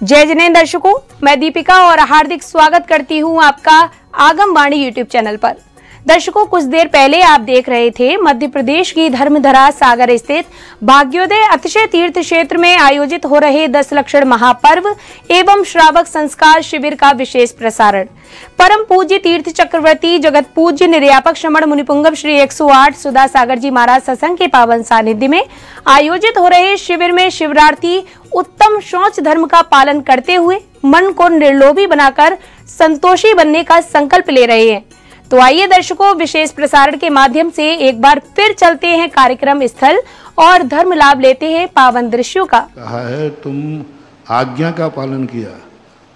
जय जिनेंद्र दर्शकों, मैं दीपिका और हार्दिक स्वागत करती हूं आपका आगमवाणी यूट्यूब चैनल पर। दर्शकों, कुछ देर पहले आप देख रहे थे मध्य प्रदेश की धर्मधरा सागर स्थित भाग्योदय अतिशय तीर्थ क्षेत्र में आयोजित हो रहे 10 लक्षण महापर्व एवं श्रावक संस्कार शिविर का विशेष प्रसारण। परम पूज्य तीर्थ चक्रवर्ती जगत पूज्य निर्यापक श्रमण मुनिपुंगव श्री 108 सुधा सागर जी महाराज सत्संग के पावन सानिध्य में आयोजित हो रहे शिविर में शिविरार्थी उत्तम शौच धर्म का पालन करते हुए मन को निर्लोभी बनाकर संतोषी बनने का संकल्प ले रहे हैं। तो आइए दर्शकों, विशेष प्रसारण के माध्यम से एक बार फिर चलते हैं कार्यक्रम स्थल और धर्म लाभ लेते हैं पावन दृश्यों का। कहा है तुम आज्ञा का पालन किया,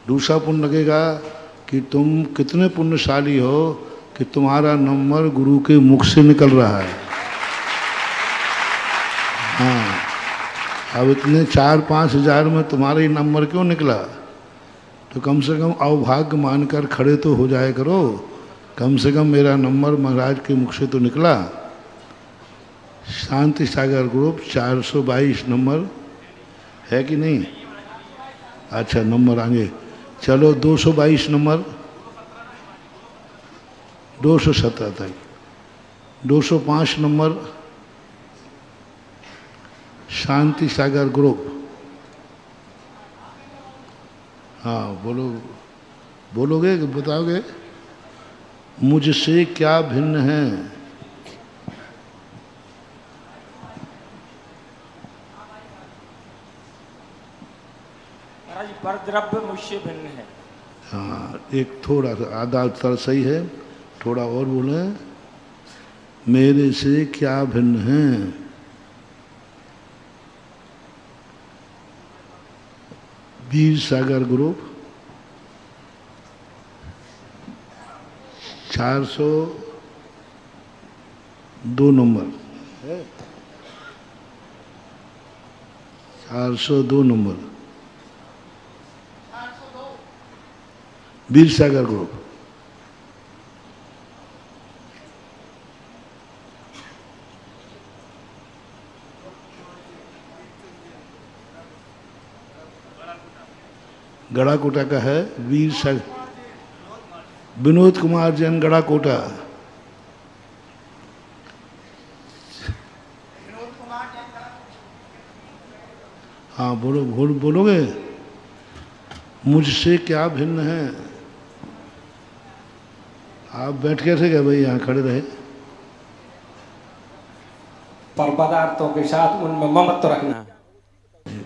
दूसरा पुण्य लगेगा कि तुम कितने पुण्यशाली हो कि तुम्हारा नंबर गुरु के मुख से निकल रहा है। हाँ, अब इतने 4-5 हजार में तुम्हारा ही नंबर क्यों निकला? तो कम से कम अवभाग्य मानकर खड़े तो हो जाए करो। कम से कम मेरा नंबर महाराज के मुख से तो निकला। शांति सागर ग्रुप 422 नंबर है कि नहीं? अच्छा, नंबर आगे चलो। 222 नंबर, 217 तक, 205 नंबर शांति सागर ग्रुप। हाँ बोलोगे कि बताओगे? मुझसे क्या भिन्न है? पर द्रव्य मुझसे भिन्न है। हाँ, एक थोड़ा सा आधा उत्तर सही है, थोड़ा और बोले। मेरे से क्या भिन्न है? वीर सागर ग्रुप 402 नंबर है, 402 नंबर वीर सागर ग्रुप। गड़ाकोटा का है वीर सागर, विनोद कुमार जैन गड़ाकोटा। हाँ बोलोगे? मुझसे क्या भिन्न है? आप बैठ कैसे गए भाई, यहाँ खड़े रहे? पर पदार्थों के साथ उनमें ममत्व रखना।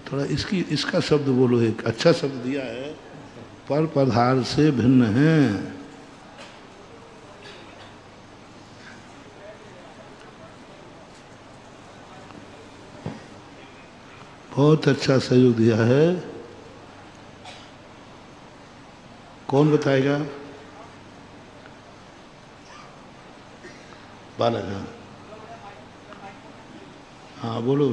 थोड़ा इसका शब्द बोलो। एक अच्छा शब्द दिया है, पर पदार्थ से भिन्न है। बहुत अच्छा सहयोग दिया है। कौन बताएगा? बालक। हाँ बोलो।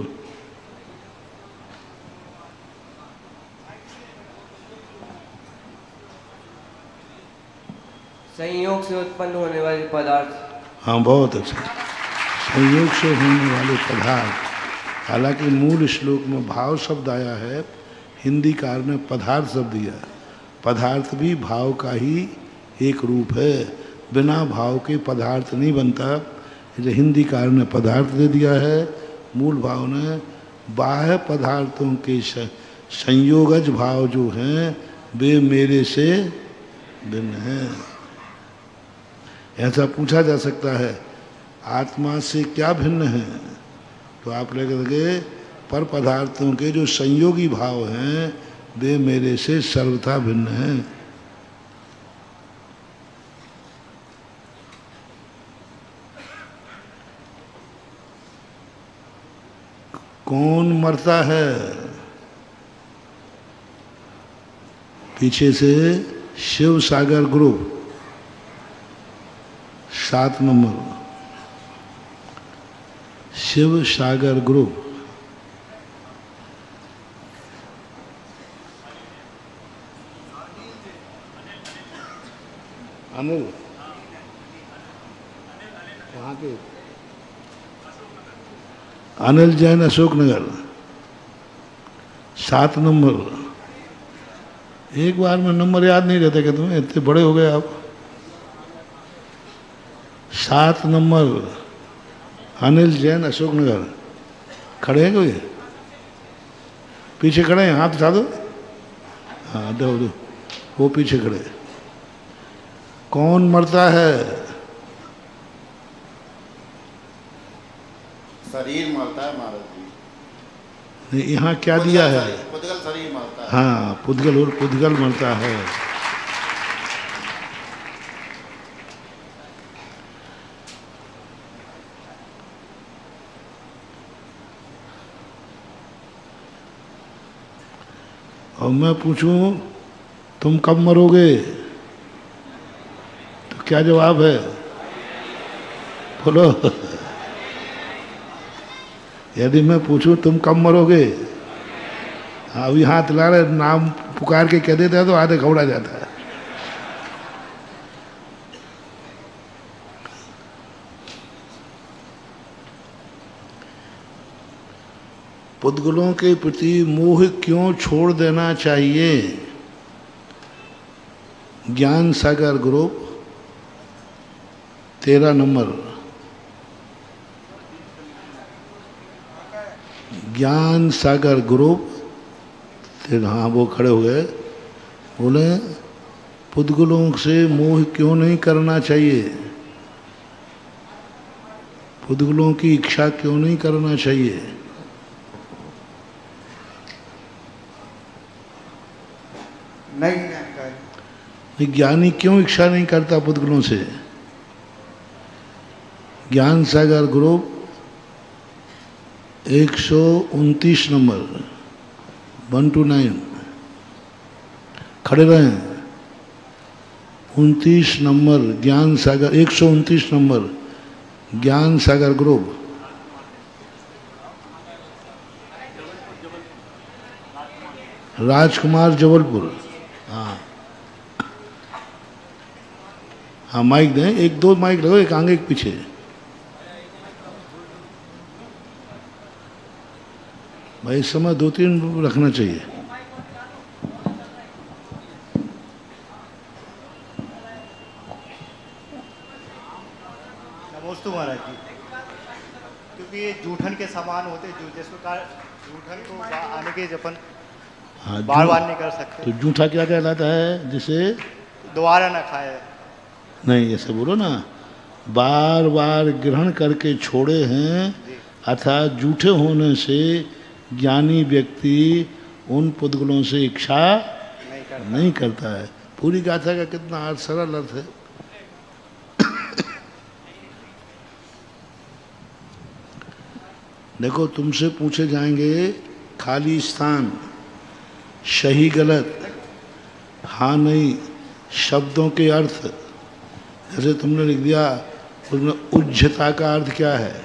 संयोग से उत्पन्न होने वाले पदार्थ। हाँ, बहुत अच्छा। संयोग से होने वाले पदार्थ। हालांकि मूल श्लोक में भाव शब्द आया है, हिंदी कार ने पदार्थ शब्द दिया। पदार्थ भी भाव का ही एक रूप है, बिना भाव के पदार्थ नहीं बनता। इसलिए हिंदी कार ने पदार्थ दे दिया है, मूल भाव ने बाह्य पदार्थों के संयोगज भाव जो हैं वे मेरे से भिन्न हैं। ऐसा पूछा जा सकता है, आत्मा से क्या भिन्न है? तो आप लेकर पर पदार्थों के जो संयोगी भाव हैं वे मेरे से सर्वथा भिन्न हैं। कौन मरता है? पीछे से शिव सागर ग्रुप 7 नंबर, शिव सागर ग्रुप। अनिल कहाँ के? अनिल जैन अशोक नगर 7 नंबर। एक बार में नंबर याद नहीं रहते क्या तुम्हें? इतने बड़े हो गए आप। 7 नंबर अनिल जैन, अशोकनगर। खड़े हैं कोई? पीछे खड़े हैं, हाथ उठा दो। हाँ दो दो, वो पीछे खड़े। कौन मरता है? शरीर मरता है महाराज जी। नहीं, यहाँ क्या दिया है? पुद्गल शरीर मरता है। हाँ, पुद्गल और पुद्गल मरता है। और मैं पूछूं तुम कब मरोगे, तो क्या जवाब है? बोलो। यदि मैं पूछूं तुम कब मरोगे, अभी हाथ ला रहे, नाम पुकार के कह देता है तो आधे घबरा जाता है। पुद्गलों के प्रति मोह क्यों छोड़ देना चाहिए? ज्ञान सागर ग्रुप 13 नंबर। ज्ञान सागर ग्रुप, हाँ वो खड़े हुए, बोले पुद्गलों से मोह क्यों नहीं करना चाहिए? पुद्गलों की इच्छा क्यों नहीं करना चाहिए? नहीं, ज्ञानी क्यों इच्छा नहीं करता पुद्गलों से? ज्ञान सागर ग्रुप 129 नंबर 129 खड़े रहें। 29 नंबर ज्ञान सागर, 129 नंबर ज्ञान सागर ग्रुप। राजकुमार जबलपुर। हाँ हाँ, माइक दें, 1-2 माइक लगो, एक आगे एक पीछे। भाई इस समय 2-3 रखना चाहिए। नमस्ते महाराज जी। क्योंकि ये जूठन के समान होते, जिस प्रकार जूठन को आने के अपन बार बार नहीं कर सकते, तो जूठा क्या कहलाता है? जिसे दोबारा ना खाए। नहीं, ऐसे बोलो ना, बार बार ग्रहण करके छोड़े हैं, अर्थात जूठे होने से ज्ञानी व्यक्ति उन पुद्गलों से इच्छा नहीं करता है। पूरी गाथा का कितना अर्थ, सरल अर्थ है। देखो, तुमसे पूछे जाएंगे खाली स्थान, सही गलत, हाँ नहीं, शब्दों के अर्थ। जैसे तुमने लिख दिया उसमें उज्जता का अर्थ क्या है,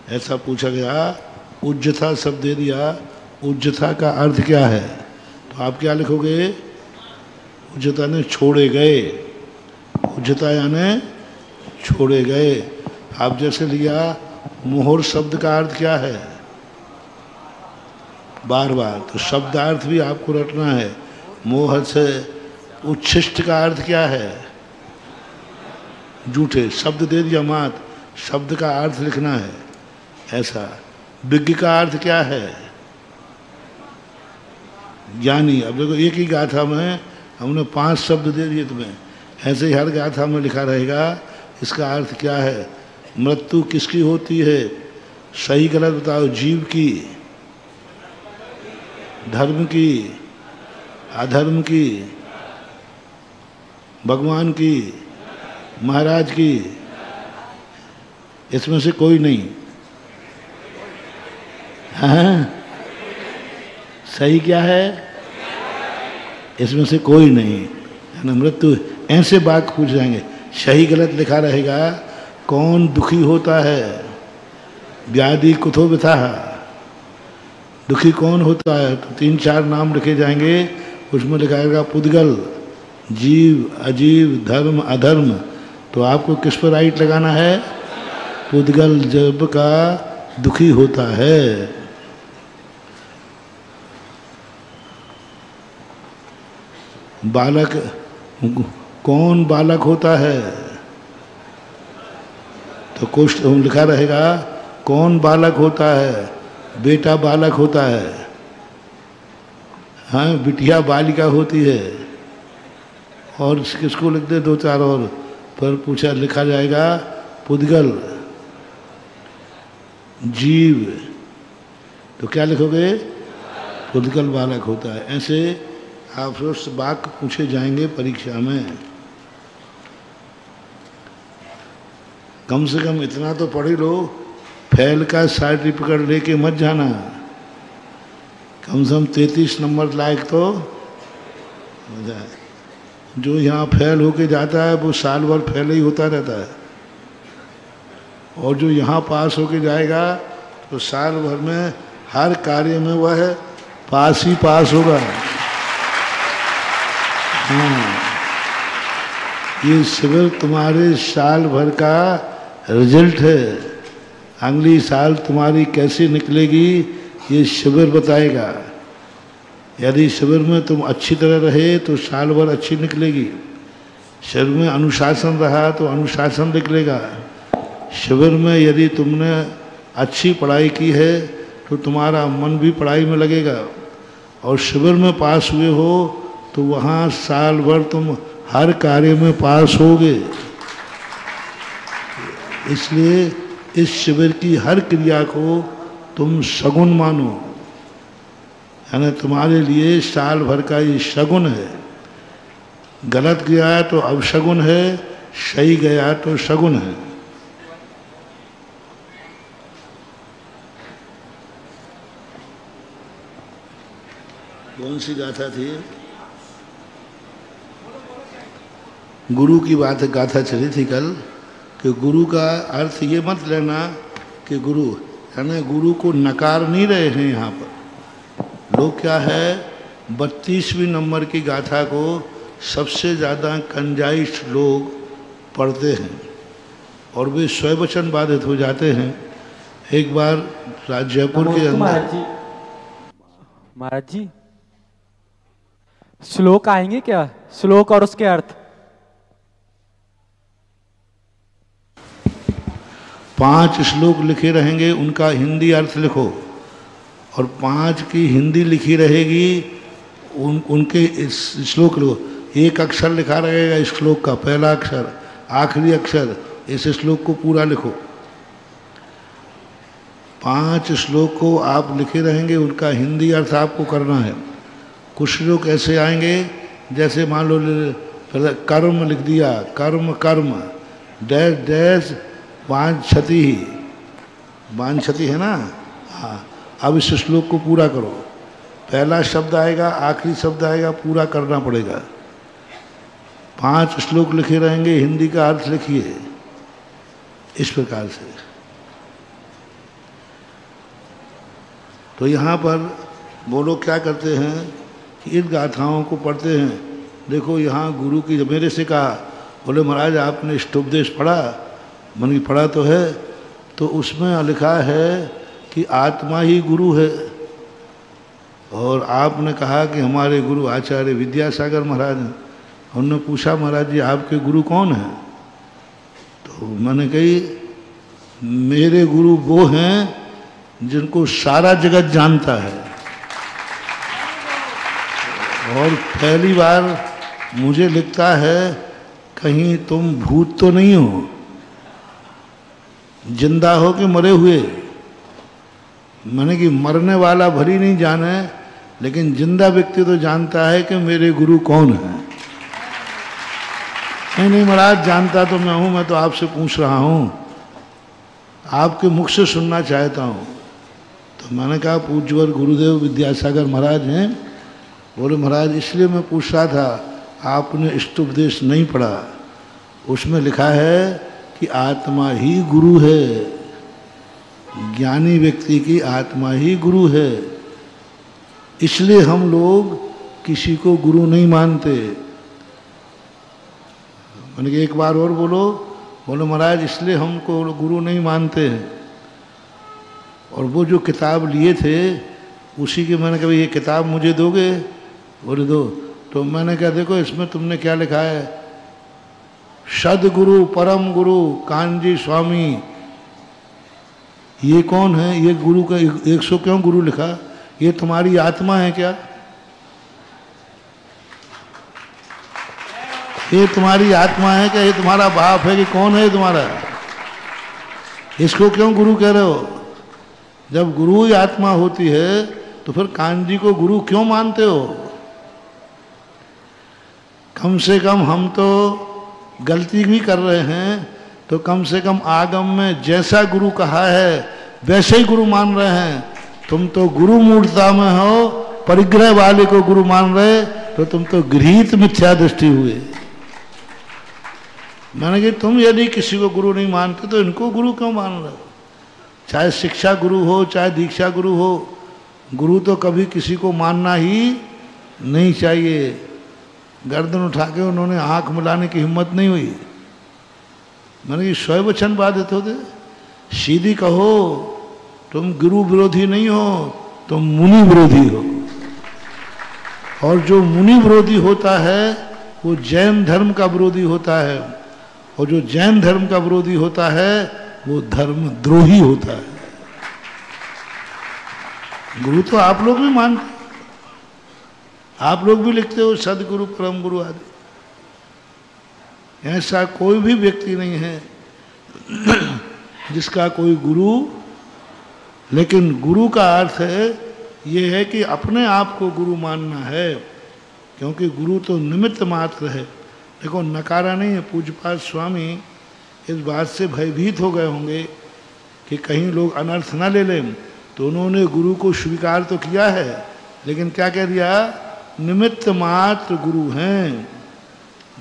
ऐसा पूछा गया, उज्जता शब्द दे दिया, उज्जता का अर्थ क्या है, तो आप क्या लिखोगे? उज्जता ने छोड़े गए, उज्जता यानी छोड़े गए। आप जैसे लिया मोहर शब्द का अर्थ क्या है, बार बार, तो शब्दार्थ भी आपको रटना है। मोह से उच्छिष्ट का अर्थ क्या है? जूठे। शब्द दे दिया मात, शब्द का अर्थ लिखना है। ऐसा विज्ञ का अर्थ क्या है? ज्ञानी। अब देखो, एक ही गाथा में हमने 5 शब्द दे दिए तुम्हें, ऐसे ही हर गाथा में लिखा रहेगा इसका अर्थ क्या है। मृत्यु किसकी होती है? सही गलत बताओ। जीव की, धर्म की, अधर्म की, भगवान की, महाराज की, इसमें से कोई नहीं। हाँ, सही क्या है? इसमें से कोई नहीं है ना। मृत्यु, ऐसे बात पूछ जाएंगे, सही गलत लिखा रहेगा। कौन दुखी होता है? व्याधि कुतो व्यथा, दुखी कौन होता है? तो 3-4 नाम लिखे जाएंगे, उसमें लिखा रहेगा पुद्गल, जीव, अजीव, धर्म, अधर्म। तो आपको किस पर राइट लगाना है? पुद्गल जब का दुखी होता है। बालक कौन बालक होता है, तो कुछ लिखा रहेगा कौन बालक होता है, बेटा बालक होता है, हाँ बिटिया बालिका होती है। और किसको लिख दे 2-4 और पर पूछा लिखा जाएगा पुद्गल जीव, तो क्या लिखोगे पुद्गल बालक होता है। ऐसे आप रोज वाक्य पूछे जाएंगे परीक्षा में। कम से कम इतना तो पढ़ लो, फेल का सर्टिफिकेट लेके मत जाना, कम से कम 33 नंबर लायक तो हो जाए। जो यहाँ फेल होके जाता है वो साल भर फेल ही होता रहता है, और जो यहाँ पास होके जाएगा तो साल भर में हर कार्य में वह पास ही पास होगा। हाँ, ये शिविर तुम्हारे साल भर का रिजल्ट है। अगली साल तुम्हारी कैसे निकलेगी ये शिविर बताएगा। यदि शिविर में तुम अच्छी तरह रहे तो साल भर अच्छी निकलेगी, शिविर में अनुशासन रहा तो अनुशासन निकलेगा। शिविर में यदि तुमने अच्छी पढ़ाई की है तो तुम्हारा मन भी पढ़ाई में लगेगा, और शिविर में पास हुए हो तो वहाँ साल भर तुम हर कार्य में पास होगे। इसलिए इस शिविर की हर क्रिया को तुम शगुन मानो, यानी तुम्हारे लिए साल भर का ये शगुन है। गलत गया तो अवशगुन है, सही गया तो शगुन है। कौन सी गाथा थी? गुरु की बात गाथा चली थी कल, कि गुरु का अर्थ ये मत लेना कि गुरु यानी गुरु को नकार नहीं रहे हैं। यहाँ पर लोग क्या है 32वें नंबर की गाथा को सबसे ज़्यादा कंजाइश लोग पढ़ते हैं और वे स्ववचन बाधित हो जाते हैं। एक बार जयपुर के अंदर महाराज जी श्लोक आएंगे क्या? श्लोक और उसके अर्थ। 5 श्लोक लिखे रहेंगे, उनका हिंदी अर्थ लिखो, और 5 की हिंदी लिखी रहेगी, उनके इस श्लोक लिखो। एक अक्षर लिखा रहेगा इस श्लोक का, पहला अक्षर आखिरी अक्षर, इस श्लोक को पूरा लिखो। 5 श्लोक को आप लिखे रहेंगे, उनका हिंदी अर्थ आपको करना है। कुछ लोग ऐसे आएंगे जैसे मान लो पहले कर्म लिख दिया, कर्म कर्म डैश डैश वांछति, वांछति है ना। हाँ, अब इस श्लोक को पूरा करो। पहला शब्द आएगा, आखिरी शब्द आएगा, पूरा करना पड़ेगा। 5 श्लोक लिखे रहेंगे, हिंदी का अर्थ लिखिए इस प्रकार से। तो यहाँ पर वो लोग क्या करते हैं कि इन गाथाओं को पढ़ते हैं। देखो यहाँ गुरु की, जब मेरे से कहा, बोले महाराज आपने इष्टोपदेश पढ़ा? मैंने पढ़ा तो है, तो उसमें लिखा है कि आत्मा ही गुरु है, और आपने कहा कि हमारे गुरु आचार्य विद्यासागर महाराज हैं। उन्होंने पूछा महाराज जी आपके गुरु कौन हैं? तो मैंने कही मेरे गुरु वो हैं जिनको सारा जगत जानता है, और पहली बार मुझे लिखता है कहीं तुम भूत तो नहीं हो, जिंदा हो कि मरे हुए। मैंने कि मरने वाला भली नहीं जाने, लेकिन जिंदा व्यक्ति तो जानता है कि मेरे गुरु कौन है। नहीं महाराज जानता तो मैं हूँ, मैं तो आपसे पूछ रहा हूँ, आपके मुख से सुनना चाहता हूँ। तो मैंने कहा पूज्यवर गुरुदेव विद्यासागर महाराज हैं। बोले महाराज इसलिए मैं पूछ रहा था, आपने इष्टोपदेश नहीं पढ़ा, उसमें लिखा है कि आत्मा ही गुरु है, ज्ञानी व्यक्ति की आत्मा ही गुरु है। इसलिए हम लोग किसी को गुरु नहीं मानते। मैंने कहा एक बार और बोलो। बोलो महाराज इसलिए हमको गुरु नहीं मानते हैं। और वो जो किताब लिए थे उसी के मैंने कहा ये किताब मुझे दोगे? बोले दो। तो तो मैंने कहा देखो इसमें तुमने क्या लिखा है, सदगुरु परम गुरु कांजी स्वामी, ये कौन है, ये गुरु का 100 क्यों गुरु लिखा, ये तुम्हारी आत्मा है क्या, ये तुम्हारी आत्मा है क्या, ये तुम्हारा बाप है कि कौन है तुम्हारा, इसको क्यों गुरु कह रहे हो। जब गुरु ही आत्मा होती है तो फिर कांजी को गुरु क्यों मानते हो। कम से कम हम तो गलती भी कर रहे हैं तो कम से कम आगम में जैसा गुरु कहा है वैसे ही गुरु मान रहे हैं। तुम तो गुरु मूर्ता में हो, परिग्रह वाले को गुरु मान रहे, तो तुम तो गृहीत मिथ्या दृष्टि हुए। मैंने कहा तुम यदि किसी को गुरु नहीं मानते तो इनको गुरु क्यों मान रहे हो। चाहे शिक्षा गुरु हो चाहे दीक्षा गुरु हो, गुरु तो कभी किसी को मानना ही नहीं चाहिए। गर्दन उठा के उन्होंने आंख मिलाने की हिम्मत नहीं हुई। मैंने कि स्वयं वचन बाधित होते, सीधी कहो तुम गुरु विरोधी नहीं हो, तुम मुनि विरोधी हो। और जो मुनि विरोधी होता है वो जैन धर्म का विरोधी होता है, और जो जैन धर्म का विरोधी होता है वो धर्म द्रोही होता है। गुरु तो आप लोग भी मानते, आप लोग भी लिखते हो सदगुरु परम गुरु आदि। ऐसा कोई भी व्यक्ति नहीं है जिसका कोई गुरु, लेकिन गुरु का अर्थ है ये है कि अपने आप को गुरु मानना है, क्योंकि गुरु तो निमित्त मात्र है। देखो नकारा नहीं है। पूज्यपाद स्वामी इस बात से भयभीत हो गए होंगे कि कहीं लोग अनर्थ ना ले लें, तो उन्होंने गुरु को स्वीकार तो किया है, लेकिन क्या कह दिया, निमित्त मात्र गुरु हैं।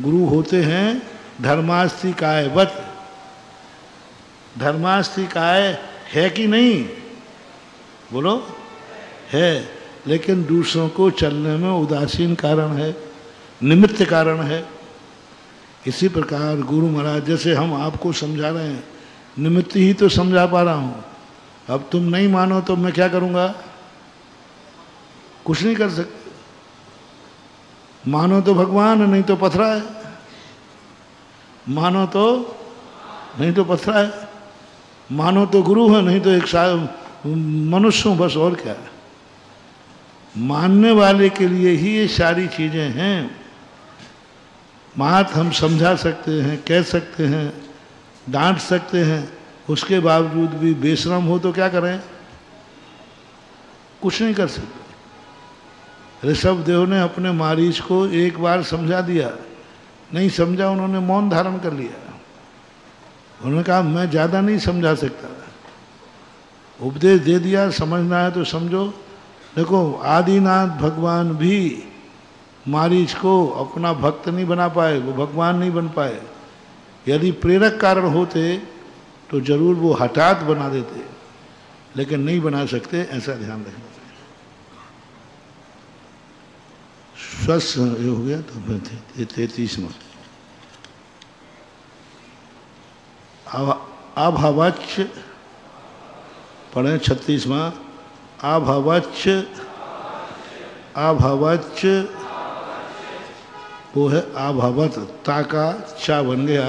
गुरु होते हैं धर्मास्ति कायवत। धर्मास्ति काय है कि नहीं, बोलो है, लेकिन दूसरों को चलने में उदासीन कारण है, निमित्त कारण है। इसी प्रकार गुरु महाराज जैसे हम आपको समझा रहे हैं, निमित्त ही तो समझा पा रहा हूँ। अब तुम नहीं मानो तो मैं क्या करूँगा, कुछ नहीं कर सकते। मानो तो भगवान है, नहीं तो पथरा है। मानो तो नहीं तो पथरा है। मानो तो गुरु है, नहीं तो एक मनुष्य हूँ, बस और क्या है। मानने वाले के लिए ही ये सारी चीजें हैं। बात हम समझा सकते हैं, कह सकते हैं, डांट सकते हैं, उसके बावजूद भी बेशरम हो तो क्या करें, कुछ नहीं कर सकते। ऋषभ देव ने अपने मारीच को एक बार समझा दिया, नहीं समझा, उन्होंने मौन धारण कर लिया। उन्होंने कहा मैं ज़्यादा नहीं समझा सकता, उपदेश दे दिया, समझना है तो समझो। देखो आदिनाथ भगवान भी मारीच को अपना भक्त नहीं बना पाए, वो भगवान नहीं बन पाए। यदि प्रेरक कारण होते तो जरूर वो हठात बना देते, लेकिन नहीं बना सकते, ऐसा ध्यान रखना चाहिए। स्वस्थ हो गया तो फिर 33वां अभावच्च पढ़े 36वां अभावच्च। अभावच्च वो है अभावत, ता का चा बन गया।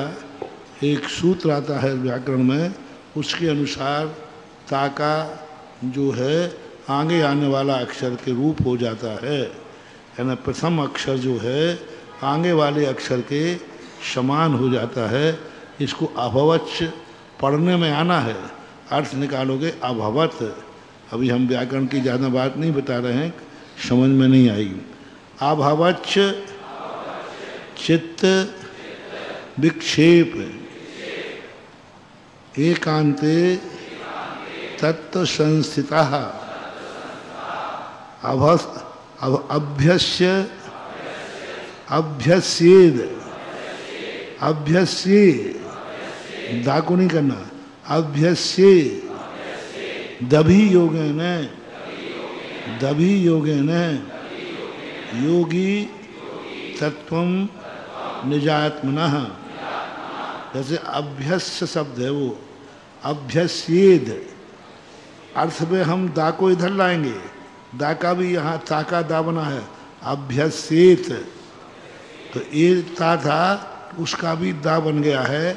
एक सूत्र आता है व्याकरण में, उसके अनुसार ता का जो है आगे आने वाला अक्षर के रूप हो जाता है, यानी प्रथम अक्षर जो है आगे वाले अक्षर के समान हो जाता है। इसको अभवच्च पढ़ने में आना है, अर्थ निकालोगे अभवत। अभी हम व्याकरण की ज़्यादा बात नहीं बता रहे हैं, समझ में नहीं आएगी। अभवच्च चित्त विक्षेप एकांते तत्व संस्थिता अभ्यस्य अभ्यस्येद अभ्यस्ये दाको नहीं करना, अभ्यस्ये दभी योगेन दभी योगेन योगी तत्वम निजात्मनः। जैसे अभ्यस्य शब्द है वो अभ्यस्येद, अर्थ में हम दा को इधर लाएंगे, दा का भी यहाँ ता का दा बना है, अभ्यस्येत तो ए ता था, उसका भी दा बन गया है,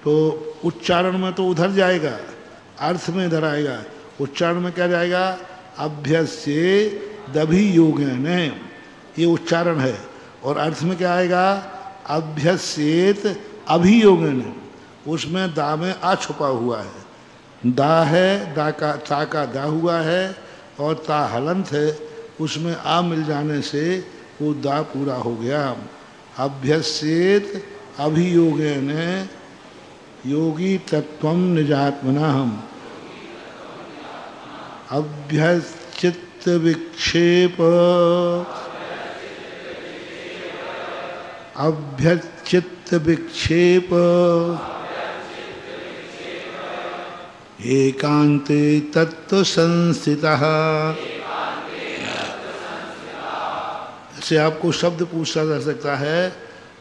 तो उच्चारण में तो उधर जाएगा, अर्थ में इधर आएगा। उच्चारण में क्या जाएगा? अभ्यस्य दभि योगेन, ये उच्चारण है। और अर्थ में क्या आएगा? अभ्यस्येत अभियोगेन, उसमें दा में आ छुपा हुआ है। दा है, दा का ता का दा हुआ है, और ता हलंत है, उसमें आ मिल जाने से वो दा पूरा हो गया। अभ्यस्येत अभियोगेन योगी तत्वम निजात्मनाहम। अभ्यश्चित्त विक्षेप, अभ्यश्चित्त विक्षेप एकांते तत्व संस्थितः। से आपको शब्द पूछा जा सकता है,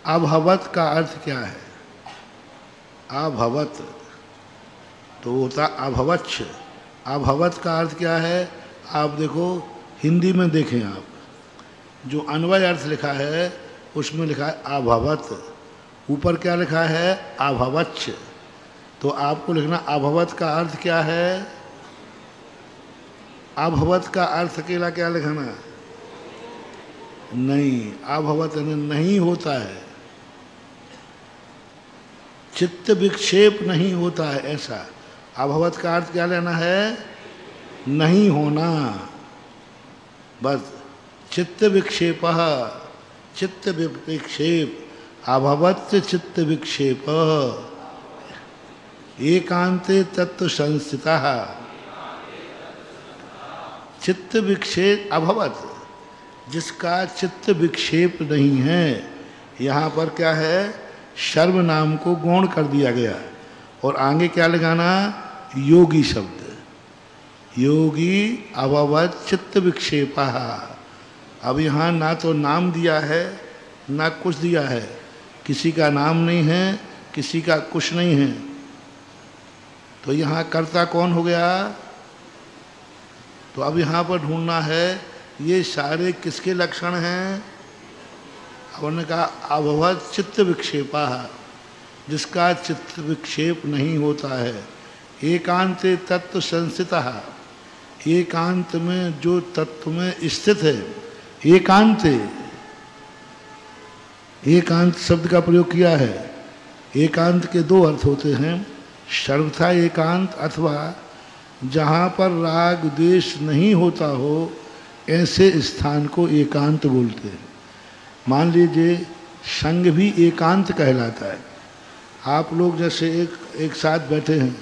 अभवत का अर्थ क्या है? अभवत तो होता अभवच्छ। अभवत का अर्थ क्या है? आप देखो, हिंदी में देखें आप, जो अन्वय अर्थ लिखा है उसमें लिखा है अभवत, ऊपर क्या लिखा है? अभवच्छ। तो आपको लिखना अभवत का अर्थ क्या है? अभवत का अर्थ अकेला क्या लिखना? नहीं, अभवत नहीं होता है, चित्त विक्षेप नहीं होता है, ऐसा। अभवत का अर्थ क्या लेना है? नहीं होना, बस। चित्त विक्षेप, चित्त विक्षेप, अभवत चित्त विक्षेप एकांते तत्व संस्थितः। चित्त विक्षेप अभवत, जिसका चित्त विक्षेप नहीं है। यहाँ पर क्या है? सर्वनाम को गौण कर दिया गया, और आगे क्या लगाना? योगी शब्द। योगी अभवत चित्त विक्षेपः। अब यहाँ ना तो नाम दिया है, ना कुछ दिया है, किसी का नाम नहीं है, किसी का कुछ नहीं है, तो यहाँ कर्ता कौन हो गया? तो अब यहाँ पर ढूंढना है ये सारे किसके लक्षण हैं? अब उन्होंने कहा अभवत चित्त विक्षेपा, जिसका चित्त विक्षेप नहीं होता है। एकांते तत्व संस्थितः, एकांत में जो तत्व में स्थित है। एकांते, एकांत शब्द का प्रयोग किया है। एकांत के दो अर्थ होते हैं, सर्वथा एकांत अथवा जहाँ पर राग द्वेष नहीं होता हो, ऐसे स्थान को एकांत बोलते हैं। मान लीजिए संघ भी एकांत कहलाता है। आप लोग जैसे एक साथ बैठे हैं,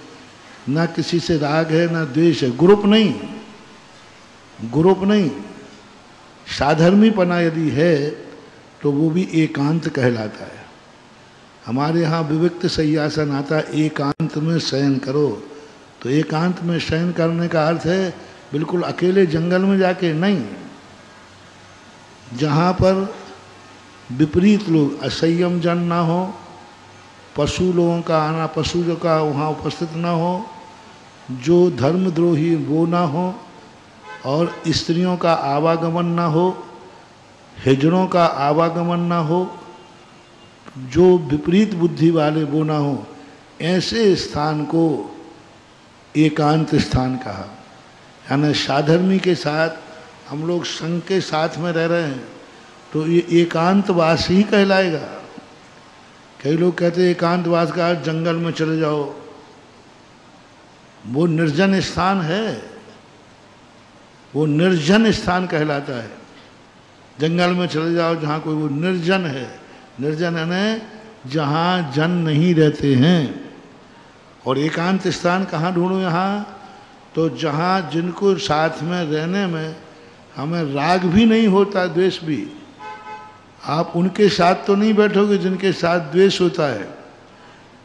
ना किसी से राग है ना द्वेष है, ग्रुप नहीं, ग्रुप नहीं, साधर्मीपना यदि है तो वो भी एकांत कहलाता है। हमारे यहाँ विविक्त शय्यासन आता, एकांत में शयन करो, तो एकांत में शयन करने का अर्थ है बिल्कुल अकेले जंगल में जाके नहीं, जहाँ पर विपरीत लोग, असंयम जन ना हो, पशु लोगों का आना, पशु जो का वहाँ उपस्थित ना हो, जो धर्मद्रोही वो ना हो, और स्त्रियों का आवागमन ना हो, हिजड़ों का आवागमन ना हो, जो विपरीत बुद्धि वाले वो ना हो, ऐसे स्थान को एकांत स्थान कहा। यानी साधर्मी के साथ हम लोग संघ के साथ में रह रहे हैं तो ये एकांतवास ही कहलाएगा। कई लोग कहते हैं एकांतवास का जंगल में चले जाओ, वो निर्जन स्थान है, वो निर्जन स्थान कहलाता है। जंगल में चले जाओ जहाँ कोई वो निर्जन है, निर्जन यानी जहाँ जन नहीं रहते हैं। और एकांत स्थान कहाँ ढूंढूं? यहाँ तो जहाँ जिनको साथ में रहने में हमें राग भी नहीं होता, द्वेष भी। आप उनके साथ तो नहीं बैठोगे जिनके साथ द्वेष होता है,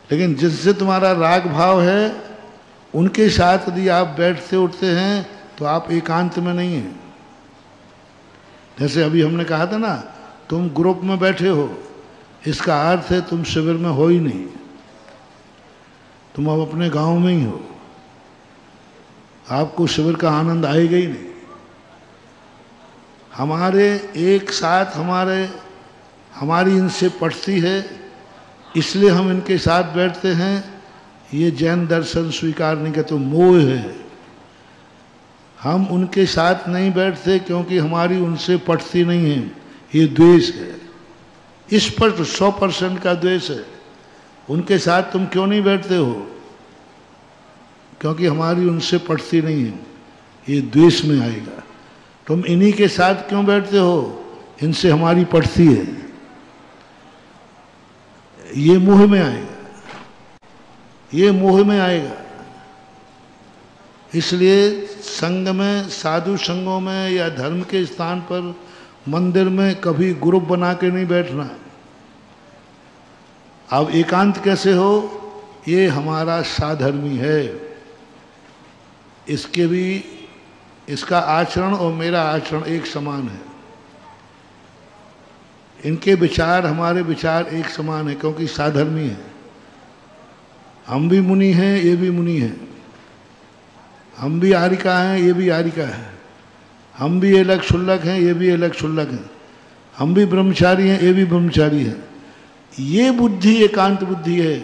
लेकिन जिससे तुम्हारा राग भाव है उनके साथ यदि आप बैठते उठते हैं तो आप एकांत में नहीं हैं। जैसे अभी हमने कहा था ना, तुम ग्रुप में बैठे हो, इसका अर्थ है तुम शिविर में हो ही नहीं, तुम अब अपने गांव में ही हो, आपको शिविर का आनंद आएगा ही नहीं। हमारे एक साथ हमारे हमारी इनसे पटती है, इसलिए हम इनके साथ बैठते हैं। ये जैन दर्शन स्वीकार नहीं करते, मोह है। हम उनके साथ नहीं बैठते क्योंकि हमारी उनसे पटती नहीं है, ये द्वेष है। स्पष्ट 100% का द्वेष है। उनके साथ तुम क्यों नहीं बैठते हो? क्योंकि हमारी उनसे पटती नहीं है, ये द्वेष में आएगा। तुम इन्हीं के साथ क्यों बैठते हो? इनसे हमारी पटती है, ये मोह में आएगा, ये मोह में आएगा। इसलिए संघ में, साधु संघों में या धर्म के स्थान पर, मंदिर में कभी ग्रुप बना के नहीं बैठना। अब एकांत कैसे हो? ये हमारा साधर्मी है, इसके भी, इसका आचरण और मेरा आचरण एक समान है। इनके विचार हमारे विचार एक समान है क्योंकि साधर्मी है। हम भी मुनि हैं, ये भी मुनि हैं। हम भी आरिका हैं, ये भी आरिका है। हम भी अलग क्षुल्लक हैं, ये भी अलग क्षुल्लक हैं। हम भी ब्रह्मचारी हैं, ये भी ब्रह्मचारी हैं। ये बुद्धि एकांत बुद्धि है।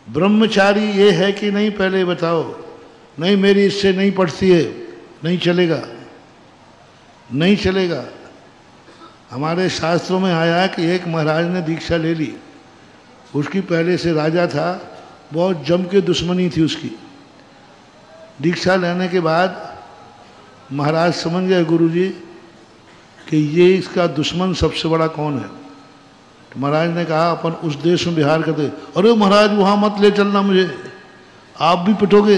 ब्रह्मचारी ये है कि नहीं, पहले बताओ। नहीं, मेरी इससे नहीं पड़ती है, नहीं चलेगा, नहीं चलेगा। हमारे शास्त्रों में आया कि एक महाराज ने दीक्षा ले ली, उसकी पहले से राजा था, बहुत जम के दुश्मनी थी उसकी। दीक्षा लेने के बाद महाराज समझ गए गुरुजी कि ये इसका दुश्मन सबसे बड़ा कौन है। तो महाराज ने कहा अपन उस देश में विहार करते। अरे महाराज वहाँ मत ले चलना मुझे, आप भी पिटोगे।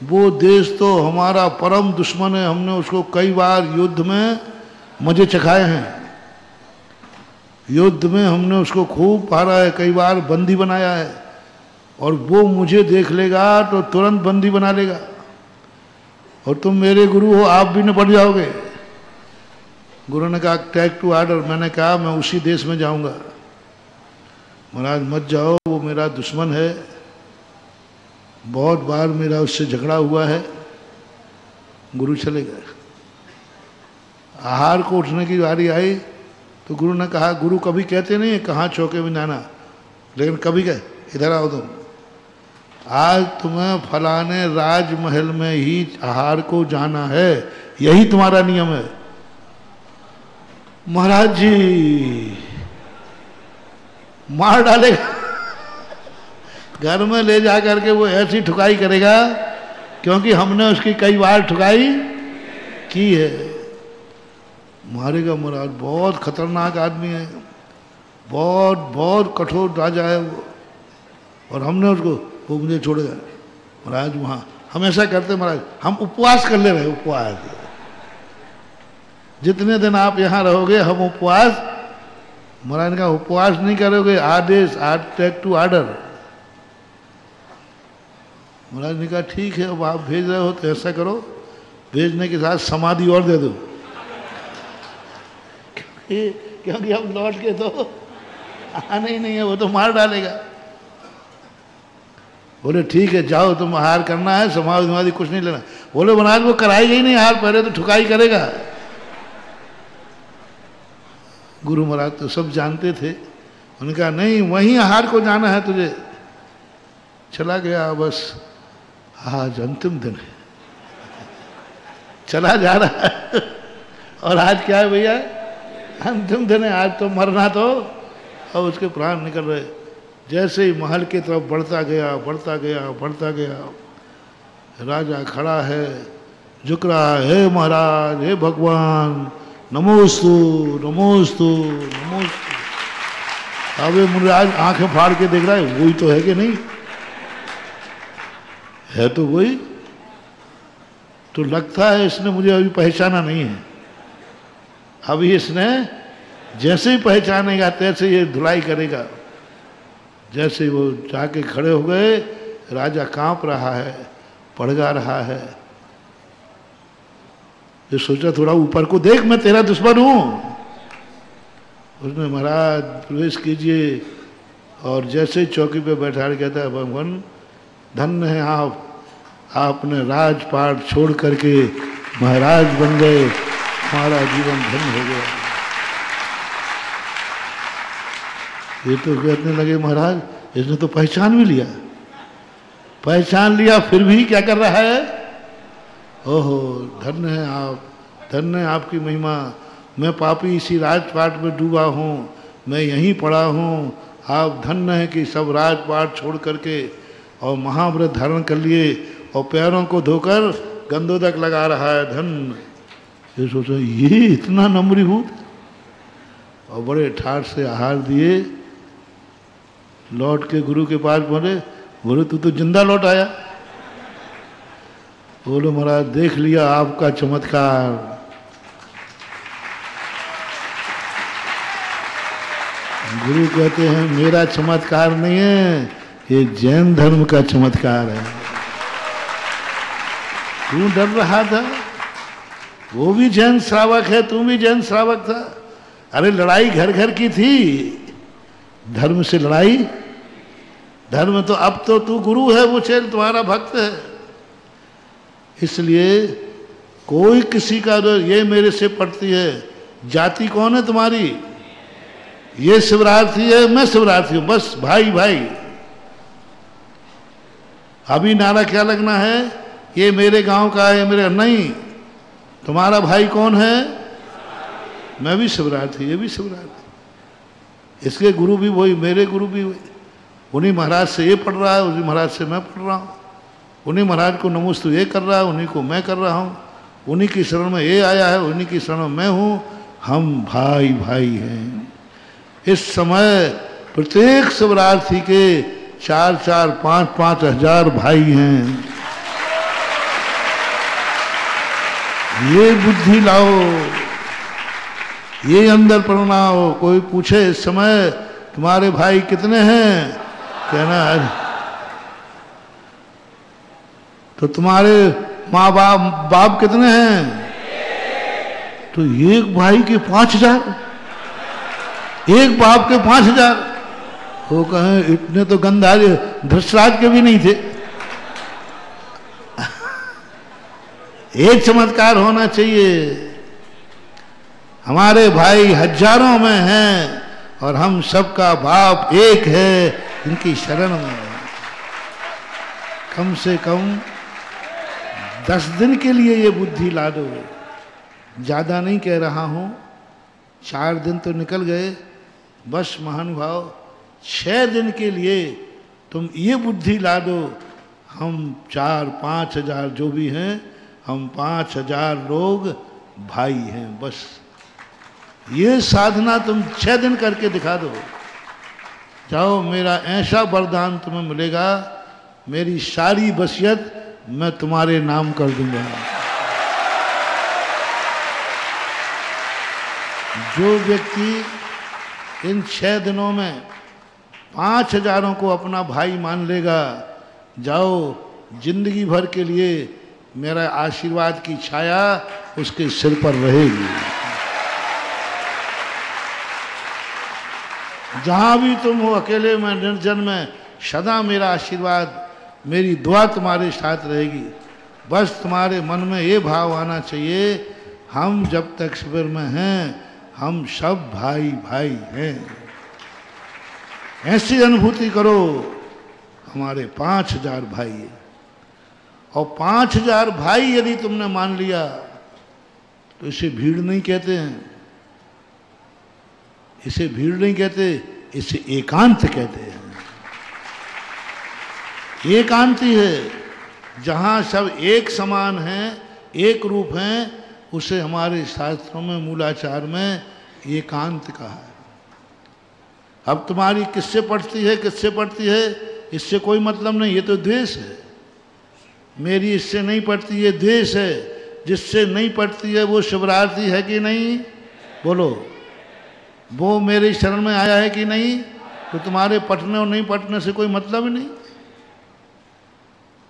वो देश तो हमारा परम दुश्मन है, हमने उसको कई बार युद्ध में मजे चखाए हैं। युद्ध में हमने उसको खूब मारा है, कई बार बंदी बनाया है, और वो मुझे देख लेगा तो तुरंत बंदी बना लेगा। और तुम मेरे गुरु हो, आप भी न पड़ जाओगे। गुरु ने कहा टेक टू ऑर्डर। मैंने कहा मैं उसी देश में जाऊंगा। महाराज मत जाओ, वो मेरा दुश्मन है, बहुत बार मेरा उससे झगड़ा हुआ है। गुरु चले गए। आहार को उठने की बारी आई तो गुरु ने कहा, गुरु कभी कहते नहीं कहाँ चौके में जाना, लेकिन कभी कहे इधर आओ तुम, आज तुम्हें फलाने राजमहल में ही आहार को जाना है, यही तुम्हारा नियम है। महाराज जी मार डालेगा, घर में ले जा करके वो ऐसी ठुकाई करेगा क्योंकि हमने उसकी कई बार ठुकाई की है। मारेगा महाराज, बहुत खतरनाक आदमी है, बहुत बहुत कठोर राजा है वो, और हमने उसको, वो मुझे छोड़ेगा। महाराज वहाँ हम ऐसा करते महाराज, हम उपवास कर ले रहे, उपवास जितने दिन आप यहाँ रहोगे हम उपवास। महाराज ने कहा उपवास नहीं करोगे, आदेश, टेक टू ऑर्डर। महाराज ने कहा ठीक है, अब आप भेज रहे हो तो ऐसा करो, भेजने के साथ समाधि और दे दो, क्योंकि हम लौट के तो आना ही नहीं है, वो तो मार डालेगा। बोले ठीक है जाओ, तुम आहार करना है, समाधि कुछ नहीं लेना। बोले महाराज वो कराएगा ही नहीं आहार, पहले तो ठुकाई करेगा। गुरु महाराज तो सब जानते थे, उन्होंने कहा नहीं वहीं आहार को जाना है तुझे। चला गया, बस आज अंतिम दिन है, चला जा रहा है। और आज क्या है भैया, अंतिम दिन है, आज तो मरना तो, और उसके प्राण निकल रहे। जैसे ही महल की तरफ बढ़ता गया, बढ़ता गया, बढ़ता गया, राजा खड़ा है, झुक रहा है, हे महाराज, हे भगवान, नमोस्तु नमोस्तु नमोस्तु। अबे मुराज आंखें फाड़ के देख रहा है, वही तो है कि नहीं है, तो वही तो लगता है इसने मुझे अभी पहचाना नहीं है। अभी इसने जैसे ही पहचानेगा तैसे ये धुलाई करेगा। जैसे वो जाके खड़े हो गए, राजा कांप रहा है, पड़गा रहा है। ये सोचा थोड़ा ऊपर को देख, मैं तेरा दुश्मन हूं। उसने महाराज प्रवेश कीजिए, और जैसे ही चौकी पे बैठा के कहता है भगवान धन्य है आप, आपने राजपाट छोड़ करके महाराज बन गए, हमारा जीवन धन्य हो गया। ये तो कहने लगे महाराज इसने तो पहचान भी लिया, पहचान लिया फिर भी क्या कर रहा है। ओहो धन्य है आप, धन्य है आपकी महिमा। मैं पापी इसी राजपाट में डूबा हूँ, मैं यहीं पड़ा हूँ। आप धन्य है कि सब राजपाट छोड़ करके और महाव्रत धारण कर लिए और पैरों को धोकर गंधोदक लगा रहा है। धन्य। ये सोचो ये इतना नम्रीभूत। और बड़े ठाठ से आहार दिए, लौट के गुरु के पास बोले, बोले तू तो जिंदा लौट आया। बोलो महाराज देख लिया आपका चमत्कार। गुरु कहते हैं मेरा चमत्कार नहीं है, ये जैन धर्म का चमत्कार है। तू डर रहा था, वो भी जैन श्रावक है, तू भी जैन श्रावक था। अरे लड़ाई घर घर की थी, धर्म से लड़ाई। धर्म तो अब तो तू गुरु है, वो चेल तुम्हारा भक्त है। इसलिए कोई किसी का ये मेरे से पड़ती है। जाति कौन है तुम्हारी? ये शिवरार्थी है, मैं शिवरार्थी हूं, बस भाई भाई। अभी नारा क्या लगना है, ये मेरे गांव का है, मेरे नहीं। तुम्हारा भाई कौन है? मैं भी शिवरार्थी, ये भी शिवरार्थी। इसके गुरु भी वही, मेरे गुरु भी वही। उन्हीं महाराज से ये पढ़ रहा है, उन्हीं महाराज से मैं पढ़ रहा हूँ। उन्हीं महाराज को नमोस्तु ये कर रहा है, उन्हीं को मैं कर रहा हूँ। उन्हीं की शरण में ये आया है, उन्हीं की शरण में मैं हूँ। हम भाई भाई हैं। इस समय प्रत्येक शिवरार्थी के 4-4, 5-5 हजार भाई हैं। ये बुद्धि लाओ, ये अंदर प्रणाओ। कोई पूछे इस समय तुम्हारे भाई कितने हैं, कहना है तो तुम्हारे माँ बाप कितने हैं? तो एक भाई के 5000, एक बाप के 5000। वो कहें इतने तो गंधारी धृतराज के भी नहीं थे। एक चमत्कार होना चाहिए। हमारे भाई हजारों में हैं और हम सबका बाप एक है, इनकी शरण में। कम से कम 10 दिन के लिए ये बुद्धि ला दो। ज्यादा नहीं कह रहा हूं, 4 दिन तो निकल गए, बस महानुभाव 6 दिन के लिए तुम ये बुद्धि ला दो। हम 4-5 हजार जो भी हैं, हम 5000 लोग भाई हैं। बस ये साधना तुम 6 दिन करके दिखा दो। जाओ, मेरा ऐसा वरदान तुम्हें मिलेगा, मेरी सारी वसीयत मैं तुम्हारे नाम कर दूंगा। जो व्यक्ति इन 6 दिनों में 5000 को अपना भाई मान लेगा, जाओ जिंदगी भर के लिए मेरा आशीर्वाद की छाया उसके सिर पर रहेगी। जहां भी तुम हो, अकेले में, निर्जन में, सदा मेरा आशीर्वाद, मेरी दुआ तुम्हारे साथ रहेगी। बस तुम्हारे मन में ये भाव आना चाहिए, हम जब तक शिविर में हैं हम सब भाई भाई हैं। ऐसी अनुभूति करो, हमारे 5000 भाई है। और 5000 भाई यदि तुमने मान लिया तो इसे भीड़ नहीं कहते हैं, इसे भीड़ नहीं कहते, इसे एकांत कहते हैं। एकांती है, जहां सब एक समान हैं, एक रूप हैं, उसे हमारे शास्त्रों में, मूलाचार में एकांत कहा है। अब तुम्हारी किससे पड़ती है, किससे पड़ती है, इससे कोई मतलब नहीं, ये तो द्वेष है। मेरी इससे नहीं पड़ती, ये द्वेष है। जिससे नहीं पड़ती है वो शिवरार्थी है कि नहीं? बोलो, वो मेरे शरण में आया है कि नहीं? तो तुम्हारे पटने और नहीं पटने से कोई मतलब ही नहीं।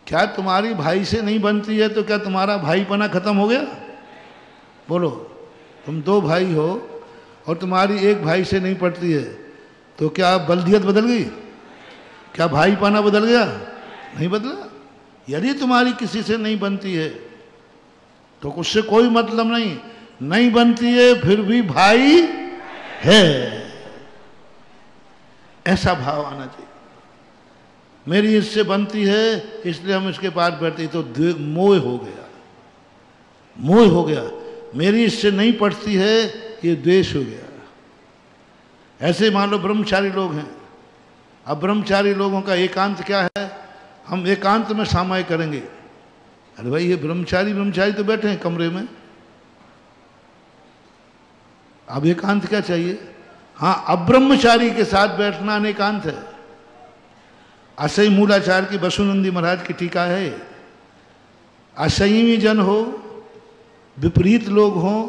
क्या तुम्हारी भाई से नहीं बनती है तो क्या तुम्हारा भाईपना खत्म हो गया? बोलो, तुम 2 भाई हो और तुम्हारी एक भाई से नहीं पड़ती है तो क्या बल्दियत बदल गई? क्या भाईपना बदल गया? नहीं बदला। यदि तुम्हारी किसी से नहीं बनती है तो उससे कोई मतलब नहीं, नहीं बनती है फिर भी भाई है। ऐसा भाव आना चाहिए। मेरी इससे बनती है इसलिए हम इसके पास बैठते, तो मोह हो गया, मोह हो गया। मेरी इससे नहीं पड़ती है, ये द्वेष हो गया। ऐसे मान लो ब्रह्मचारी लोग हैं। अब ब्रह्मचारी लोगों का एकांत क्या है? हम एकांत में सामायिक करेंगे। अरे भाई ये ब्रह्मचारी तो बैठे हैं कमरे में, अब एकांत क्या चाहिए? हाँ, अब ब्रह्मचारी के साथ बैठना अनेकांत है। असई मूलाचार की बसुनंदी महाराज की टीका है, असंयमी जन हो, विपरीत लोग हों,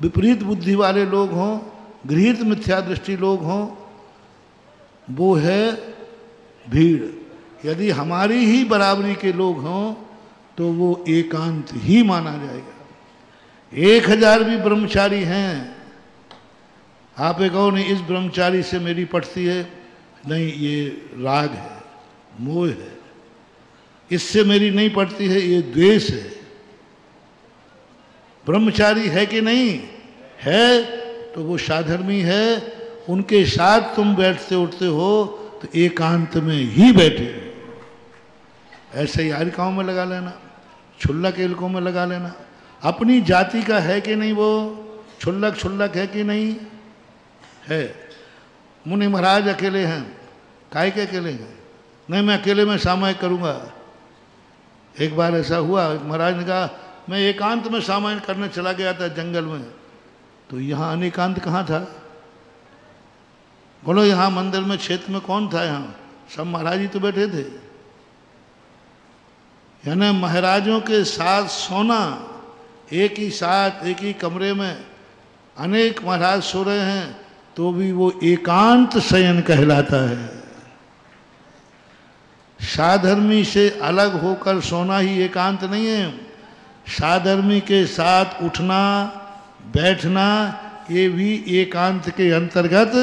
विपरीत बुद्धि वाले लोग हों, गृहीत मिथ्या दृष्टि लोग हों, वो है भीड़। यदि हमारी ही बराबरी के लोग हों तो वो एकांत ही माना जाएगा। 1000 भी ब्रह्मचारी हैं, आप एक कहो नहीं इस ब्रह्मचारी से मेरी पटती है, नहीं ये राग है, मोह है। इससे मेरी नहीं पटती है, ये द्वेष है। ब्रह्मचारी है कि नहीं है तो वो साधर्मी है। उनके साथ तुम बैठते उठते हो तो एकांत में ही बैठे। ऐसे ही यारिकाओं में लगा लेना, छुल्लक एलकों में लगा लेना। अपनी जाति का है कि नहीं, वो छुल्लक है कि नहीं है। मुनि महाराज अकेले हैं, काय के अकेले हैं? नहीं मैं अकेले में सामायिक करूंगा। एक बार ऐसा हुआ, एक महाराज ने कहा मैं एकांत में सामायिक करने चला गया था जंगल में, तो यहाँ अनेकांत कहाँ था? बोलो यहाँ मंदिर में क्षेत्र में कौन था? यहाँ सब महाराज ही तो बैठे थे। यानी महाराजों के साथ सोना, एक ही साथ एक ही कमरे में अनेक महाराज सो रहे हैं तो भी वो एकांत शयन कहलाता है। साधर्मी से अलग होकर सोना ही एकांत नहीं है। साधर्मी के साथ उठना बैठना ये भी एकांत के अंतर्गत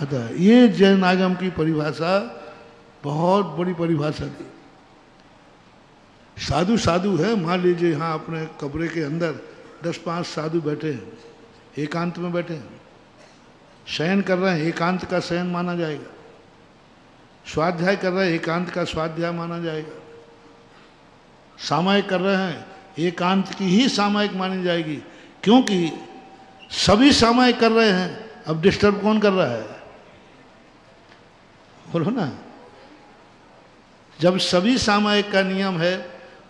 आता है। ये जैन आगम की परिभाषा बहुत बड़ी परिभाषा थी। साधु साधु है, मान लीजिए यहाँ अपने कमरे के अंदर 10-5 साधु बैठे हैं, एकांत में बैठे हैं, शयन कर रहे हैं, एकांत का शयन माना जाएगा। स्वाध्याय कर रहे हैं, एकांत का स्वाध्याय माना जाएगा। सामायिक कर रहे हैं, एकांत की ही सामायिक मानी जाएगी, क्योंकि सभी सामायिक कर रहे हैं। अब डिस्टर्ब कौन कर रहा है? बोलो ना। जब सभी सामायिक का नियम है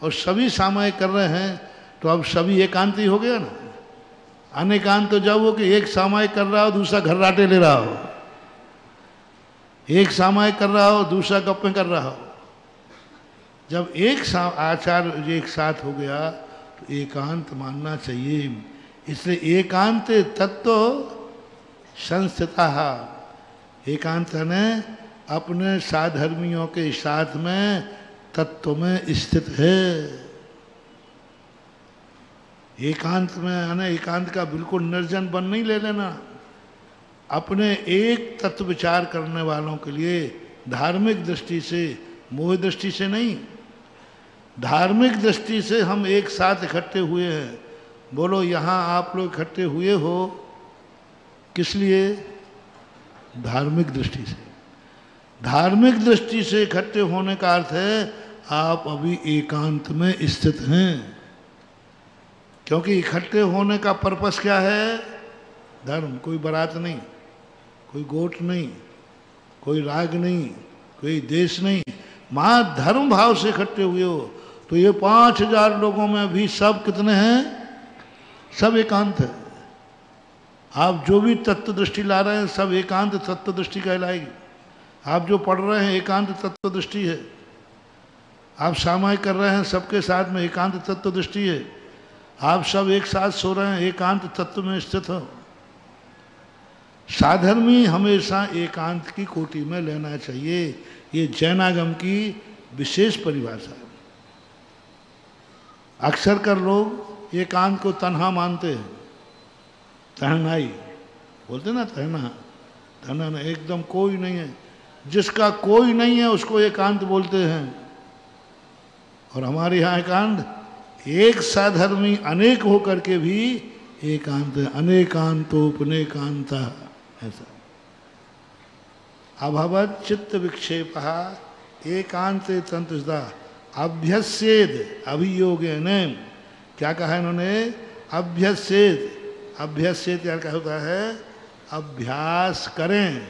और सभी सामायिक कर रहे हैं तो अब सभी एकांत ही हो गया ना। अनेकांत तो जब हो कि एक सामायिक कर रहा हो दूसरा घर्राटे ले रहा हो, एक सामायिक कर रहा हो दूसरा गप्पे कर रहा हो। जब एक आचार एक साथ हो गया तो एकांत मानना चाहिए। इसलिए एकांत तत्व संस्थिता, एकांत ने अपने साधर्मियों के साथ में तत्व में स्थित है। एकांत में है, एकांत का बिल्कुल निर्जन बन नहीं ले लेना। अपने एक तत्व विचार करने वालों के लिए धार्मिक दृष्टि से, मोह दृष्टि से नहीं, धार्मिक दृष्टि से हम एक साथ इकट्ठे हुए हैं। बोलो यहाँ आप लोग इकट्ठे हुए हो किस लिए? धार्मिक दृष्टि से। धार्मिक दृष्टि से इकट्ठे होने का अर्थ है आप अभी एकांत में स्थित हैं। क्योंकि इकट्ठे होने का पर्पस क्या है? धर्म। कोई बारात नहीं, कोई गोट नहीं, कोई राग नहीं, कोई देश नहीं, मां धर्म भाव से इकट्ठे हुए हो। तो ये 5000 लोगों में भी सब कितने हैं? सब एकांत है। आप जो भी तत्व दृष्टि ला रहे हैं सब एकांत तत्व दृष्टि कहलाएगी। आप जो पढ़ रहे हैं एकांत तत्व दृष्टि है। आप सामायिक कर रहे हैं सबके साथ में एकांत तत्व दृष्टि है। आप सब एक साथ सो रहे हैं एकांत तत्व में स्थित हो। साधर्मी हमेशा एकांत की कोटि में लेना चाहिए। ये जैनागम की विशेष परिभाषा है। अक्सर कर लोग एकांत को तन्हा मानते हैं, तन्हाई बोलते ना, तन्हा ना, एकदम कोई नहीं है। जिसका कोई नहीं है उसको एकांत बोलते हैं। और हमारे यहाँ एकांत एक साधर्मी अनेक होकर के भी एकांत है। अनेकांतोपनेकांता, ऐसा। अभवत चित्त विक्षेपः एकांते तंतुषदा अभ्यस्येद अभियोगेन। क्या कहा इन्होंने? अभ्यस्येद। अभ्यस्येद क्या होता है? अभ्यास करें।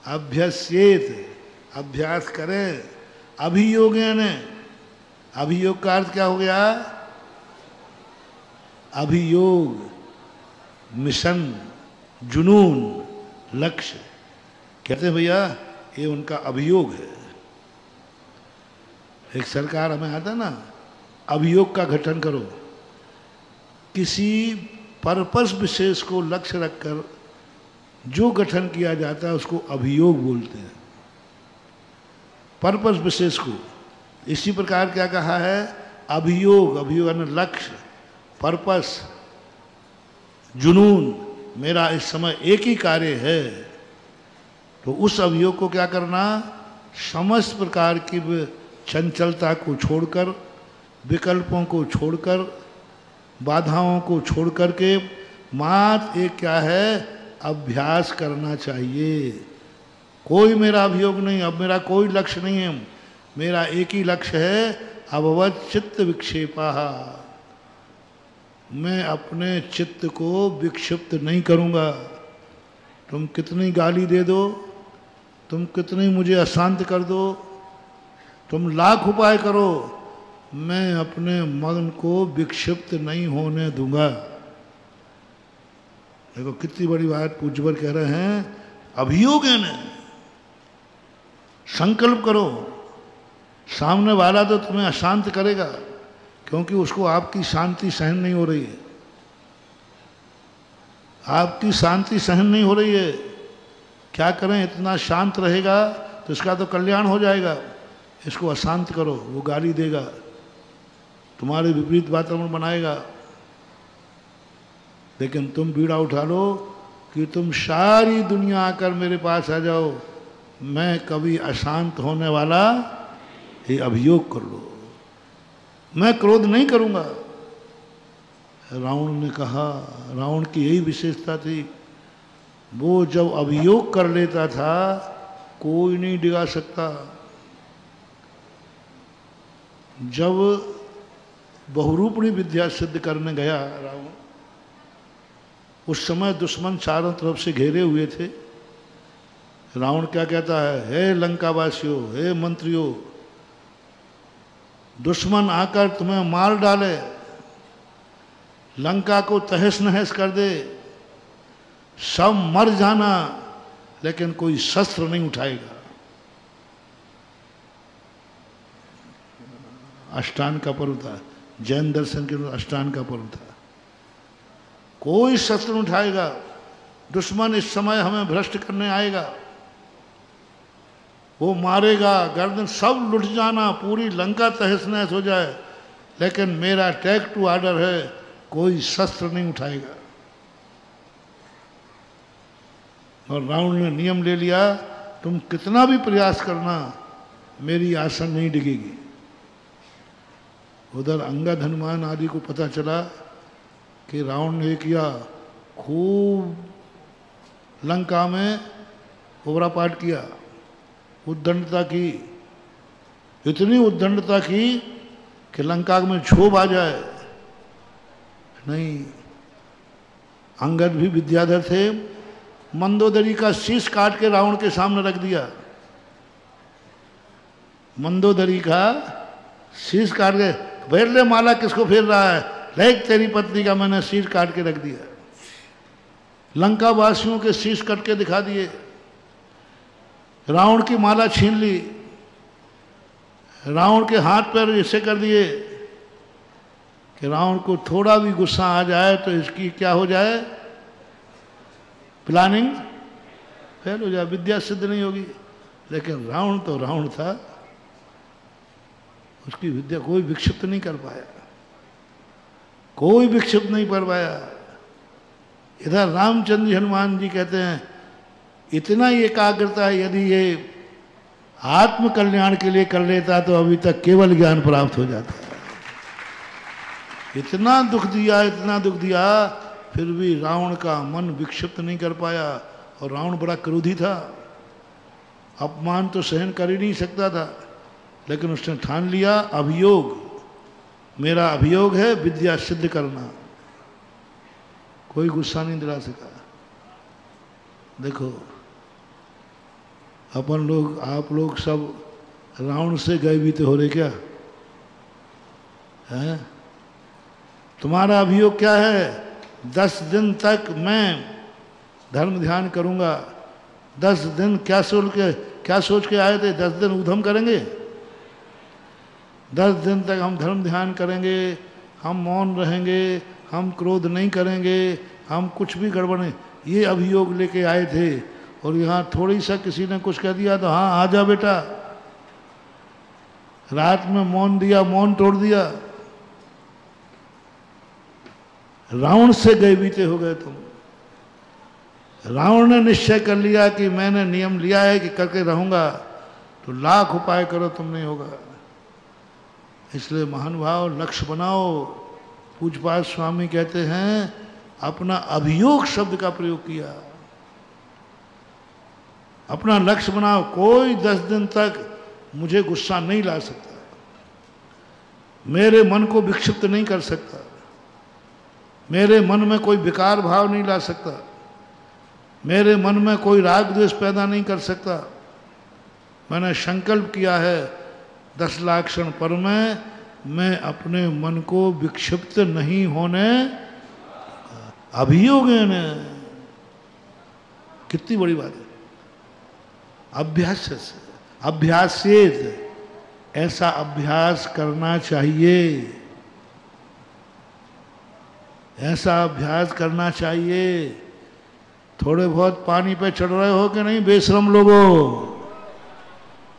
अभ्यस्येद अभ्यास करें। अभियोगेन, अभियोग का अर्थ क्या हो गया? अभियोग, मिशन, जुनून, लक्ष्य। कहते हैं भैया ये उनका अभियोग है। एक सरकार हमें आता ना, अभियोग का गठन करो। किसी पर्पस विशेष को लक्ष्य रखकर जो गठन किया जाता है उसको अभियोग बोलते हैं, पर्पस विशेष को। इसी प्रकार क्या कहा है? अभियोग। अभियोग यानी लक्ष्य, पर्पस, जुनून। मेरा इस समय एक ही कार्य है, तो उस अभियोग को क्या करना? समस्त प्रकार की चंचलता को छोड़कर, विकल्पों को छोड़कर, बाधाओं को छोड़ करके मात्र एक क्या है? अभ्यास करना चाहिए। कोई मेरा अभियोग नहीं, अब मेरा कोई लक्ष्य नहीं है, मेरा एक ही लक्ष्य है, अभवत चित्त विक्षेपः। मैं अपने चित्त को विक्षिप्त नहीं करूँगा। तुम कितनी गाली दे दो, तुम कितनी मुझे अशांत कर दो, तुम लाख उपाय करो, मैं अपने मन को विक्षिप्त नहीं होने दूंगा। देखो कितनी बड़ी बात पूज्यवर कह रहे हैं। अभियोग है ना, संकल्प करो। सामने वाला तो तुम्हें अशांत करेगा, क्योंकि उसको आपकी शांति सहन नहीं हो रही है। आपकी शांति सहन नहीं हो रही है। क्या करें? इतना शांत रहेगा तो इसका तो कल्याण हो जाएगा। इसको अशांत करो, वो गाली देगा, तुम्हारे विपरीत वातावरण बनाएगा। लेकिन तुम बीड़ा उठा लो कि तुम सारी दुनिया आकर मेरे पास आ जाओ, मैं कभी अशांत होने वाला, ये अभियोग कर लो। मैं क्रोध नहीं करूंगा। रावण ने कहा, रावण की यही विशेषता थी, वो जब अभियोग कर लेता था कोई नहीं डिगा सकता। जब बहुरूपणी विद्या सिद्ध करने गया रावण, उस समय दुश्मन चारों तरफ से घेरे हुए थे। रावण क्या कहता है? हे लंकावासियों, हे मंत्रियों, दुश्मन आकर तुम्हें मार डाले, लंका को तहस नहस कर दे, सब मर जाना, लेकिन कोई शस्त्र नहीं उठाएगा। अष्टांग का पर्व था, जैन दर्शन के अष्टांग का पर्व था। कोई शस्त्र उठाएगा, दुश्मन इस समय हमें भ्रष्ट करने आएगा, वो मारेगा, गर्दन सब लुट जाना, पूरी लंका तहस नहस हो जाए, लेकिन मेरा टैग टू ऑर्डर है, कोई शस्त्र नहीं उठाएगा। और रावण ने नियम ले लिया, तुम कितना भी प्रयास करना, मेरी आसन नहीं डिगेगी। उधर अंगद, हनुमान आदि को पता चला कि रावण ने किया, खूब लंका में ओवरापाट किया, उद्दंडता की, इतनी उद्दंडता की कि लंका में क्षोभ आ जाए। नहीं, अंगद भी विद्याधर थे, मंदोदरी का शीश काट के रावण के सामने रख दिया। मंदोदरी का शीश काट के, फेर ले माला, किसको फेर रहा है? लेक तेरी पत्नी का मैंने शीश काट के रख दिया। लंका वासियों के शीश कट के दिखा दिए, रावण की माला छीन ली, रावण के हाथ पैर ऐसे कर दिए कि रावण को थोड़ा भी गुस्सा आ जाए तो इसकी क्या हो जाए? प्लानिंग फेल हो जाए, विद्या सिद्ध नहीं होगी। लेकिन रावण तो रावण था, उसकी विद्या कोई विक्षिप्त नहीं कर पाया, कोई विक्षिप्त नहीं कर पाया। इधर रामचंद्र जी, हनुमान जी कहते हैं, इतना ही एकाग्रता यदि ये आत्म कल्याण के लिए कर लेता तो अभी तक केवल ज्ञान प्राप्त हो जाता। इतना दुख दिया, इतना दुख दिया, फिर भी रावण का मन विक्षिप्त नहीं कर पाया। और रावण बड़ा क्रोधी था, अपमान तो सहन कर ही नहीं सकता था, लेकिन उसने ठान लिया अभियोग, मेरा अभियोग है विद्या सिद्ध करना। कोई गुस्सा नहीं दिला सका। देखो अपन लोग, आप लोग सब रावण से गए भी तो हो रहे क्या है? तुम्हारा अभियोग क्या है? 10 दिन तक मैं धर्म ध्यान करूंगा। 10 दिन क्या सोच के आए थे? 10 दिन उधम करेंगे? 10 दिन तक हम धर्म ध्यान करेंगे, हम मौन रहेंगे, हम क्रोध नहीं करेंगे, हम कुछ भी गड़बड़ नहीं, ये अभियोग लेके आए थे। और यहाँ थोड़ी सा किसी ने कुछ कह दिया तो हाँ आजा बेटा, रात में मौन दिया, मौन तोड़ दिया। रावण से गए बीते हो गए तुम। रावण ने निश्चय कर लिया कि मैंने नियम लिया है कि करके रहूंगा, तो लाख उपाय करो तुम नहीं होगा। इसलिए महानुभाव लक्ष्य बनाओ। पूज्यपाद स्वामी कहते हैं अपना अभियोग शब्द का प्रयोग किया। अपना लक्ष्य बनाओ। कोई 10 दिन तक मुझे गुस्सा नहीं ला सकता, मेरे मन को विक्षिप्त नहीं कर सकता, मेरे मन में कोई विकार भाव नहीं ला सकता, मेरे मन में कोई राग द्वेष पैदा नहीं कर सकता। मैंने संकल्प किया है 10 लाख क्षण पर मैं अपने मन को विक्षिप्त नहीं होने। अभियोग है, कितनी बड़ी बात है। अभ्यासेत, ऐसा अभ्यास करना चाहिए, ऐसा अभ्यास करना चाहिए। थोड़े बहुत पानी पे चढ़ रहे हो कि नहीं बेशरम लोगों?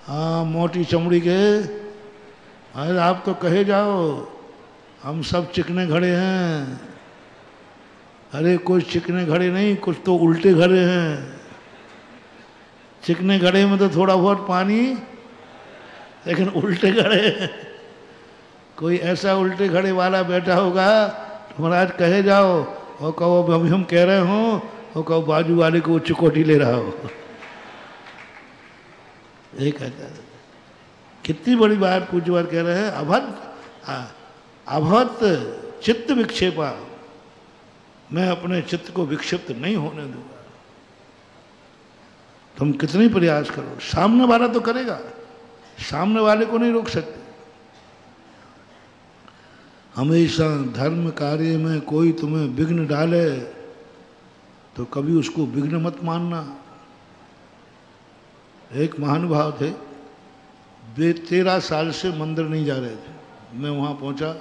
हाँ, मोटी चमड़ी के। अरे आप तो कहे जाओ हम सब चिकने घड़े हैं। अरे कुछ चिकने घड़े नहीं, कुछ तो उल्टे घड़े हैं। चिकने घड़े में तो थोड़ा बहुत पानी, लेकिन उल्टे घड़े, कोई ऐसा उल्टे घड़े वाला बैठा होगा तो महाराज कहे जाओ, और कहो अभी हम कह रहे हो, और कहो बाजू वाले को उच्च कोटि ले रहा हो। एक कितनी बड़ी बात पूज्यवर कह रहे हैं। अभत चित्त विक्षेपा, मैं अपने चित्त को विक्षिप्त नहीं होने दूंगा। तुम कितनी प्रयास करो, सामने वाला तो करेगा, सामने वाले को नहीं रोक सकते। हमेशा धर्म कार्य में कोई तुम्हें विघ्न डाले तो कभी उसको विघ्न मत मानना। एक महानुभाव थे, वे 13 साल से मंदिर नहीं जा रहे थे। मैं वहाँ पहुँचा,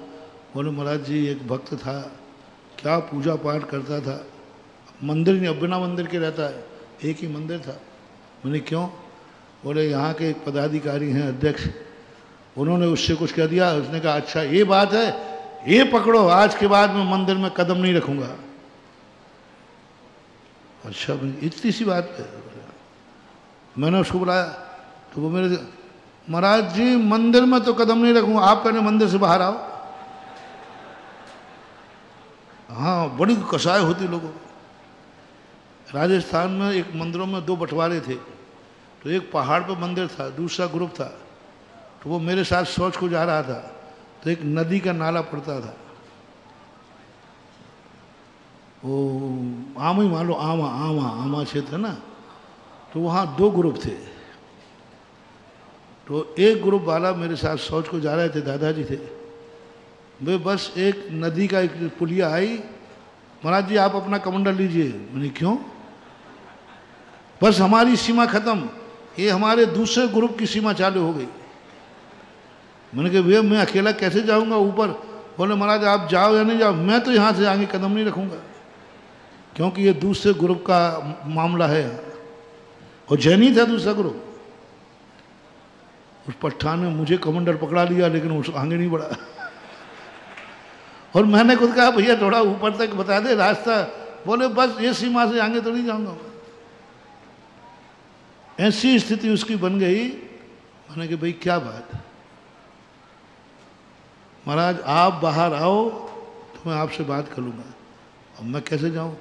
बोले महाराज जी एक भक्त था, क्या पूजा पाठ करता था, मंदिर नहीं, अब बिना मंदिर के रहता है, एक ही मंदिर था। मैंने क्यों? बोले यहाँ के एक पदाधिकारी हैं अध्यक्ष, उन्होंने उससे कुछ कह दिया। उसने कहा अच्छा ये बात है, ये पकड़ो, आज के बाद मैं मंदिर में कदम नहीं रखूँगा। अच्छा इतनी सी बात है। मैंने उसको बुलाया तो वो मेरे, महाराज जी मंदिर में तो कदम नहीं रखूँगा, आप कहने मंदिर से बाहर आओ। हाँ, बड़ी कसाई होती लोगों। राजस्थान में एक मंदिरों में 2 बंटवारे थे, तो एक पहाड़ पर मंदिर था, दूसरा ग्रुप था। तो वो मेरे साथ शौच को जा रहा था, तो एक नदी का नाला पड़ता था, वो आमा ही मान लो, आमा क्षेत्र है ना। तो वहाँ 2 ग्रुप थे। तो एक ग्रुप वाला मेरे साथ शौच को जा रहे थे, दादाजी थे। वे बस एक नदी का एक पुलिया आई, महाराज जी आप अपना कमंडल लीजिए। मैंने क्यों? बस हमारी सीमा खत्म, ये हमारे दूसरे ग्रुप की सीमा चालू हो गई। मैंने कहा भैया मैं अकेला कैसे जाऊंगा ऊपर? बोले महाराज आप जाओ या नहीं जाओ, मैं तो यहाँ से आगे कदम नहीं रखूंगा, क्योंकि ये दूसरे ग्रुप का मामला है। और जैनी था दूसरा ग्रुप। उस पठान ने मुझे कमांडर पकड़ा लिया, लेकिन उस आगे नहीं बढ़ा। और मैंने खुद कहा भैया थोड़ा ऊपर तक बता दे रास्ता। बोले बस ये सीमा से आगे तो नहीं जाऊंगा। ऐसी स्थिति उसकी बन गई। मैंने कहा भाई क्या बात? महाराज आप बाहर आओ तो मैं आपसे बात कर लूँगा। अब मैं कैसे जाऊँ?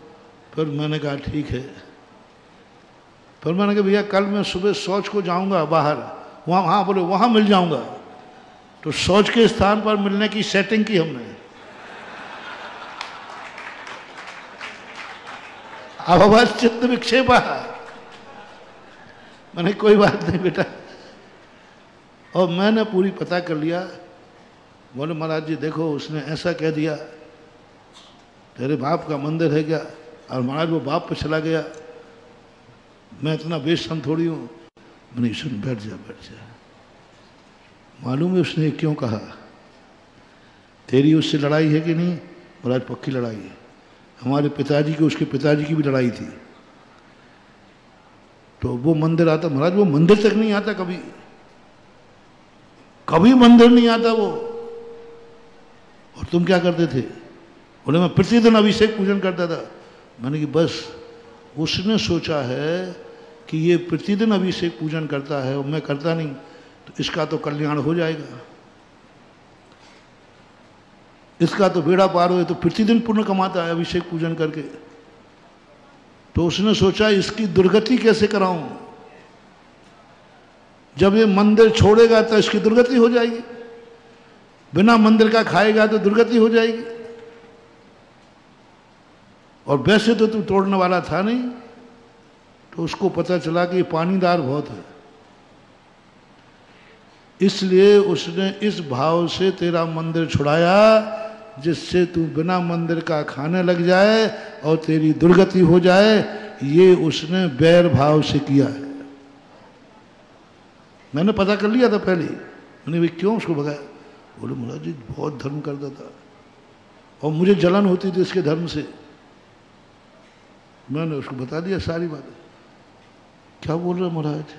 फिर मैंने कहा ठीक है। फिर मैंने कहा भैया कल मैं सुबह शौच को जाऊंगा बाहर, वहाँ, हाँ बोले वहाँ मिल जाऊंगा। तो शौच के स्थान पर मिलने की सेटिंग की हमने। अब चित्त विक्षेपा, मैंने कोई बात नहीं बेटा। और मैंने पूरी पता कर लिया। बोले महाराज जी देखो उसने ऐसा कह दिया, तेरे बाप का मंदिर है क्या? और महाराज वो बाप पे चला गया, मैं इतना बेशरम थोड़ी हूँ। मैंने सुन बैठ जा बैठ जा। मालूम है उसने क्यों कहा? तेरी उससे लड़ाई है कि नहीं? महाराज पक्की लड़ाई है। हमारे पिताजी की उसके पिताजी की भी लड़ाई थी। तो वो मंदिर आता, महाराज वो मंदिर तक नहीं आता, कभी कभी मंदिर नहीं आता वो। और तुम क्या करते थे? बोले मैं प्रतिदिन अभिषेक पूजन करता था। मैंने कि बस उसने सोचा है कि ये प्रतिदिन अभिषेक पूजन करता है और मैं करता नहीं, तो इसका तो कल्याण हो जाएगा, इसका तो बेड़ा पार हो, तो प्रतिदिन पुण्य कमाता है अभिषेक पूजन करके। तो उसने सोचा इसकी दुर्गति कैसे कराऊं, जब ये मंदिर छोड़ेगा तो इसकी दुर्गति हो जाएगी, बिना मंदिर का खाएगा तो दुर्गति हो जाएगी। और वैसे तो तू तोड़ने वाला था नहीं। तो उसको पता चला कि ये पानीदार बहुत है, इसलिए उसने इस भाव से तेरा मंदिर छुड़ाया जिससे तू बिना मंदिर का खाने लग जाए और तेरी दुर्गति हो जाए। ये उसने बैर भाव से किया है। मैंने पता कर लिया था पहले। मैंने भाई क्यों उसको भगाया? बोले महाराज जी बहुत धर्म करता था और मुझे जलन होती थी इसके धर्म से। मैंने उसको बता दिया सारी बातें। क्या बोल रहे महाराज?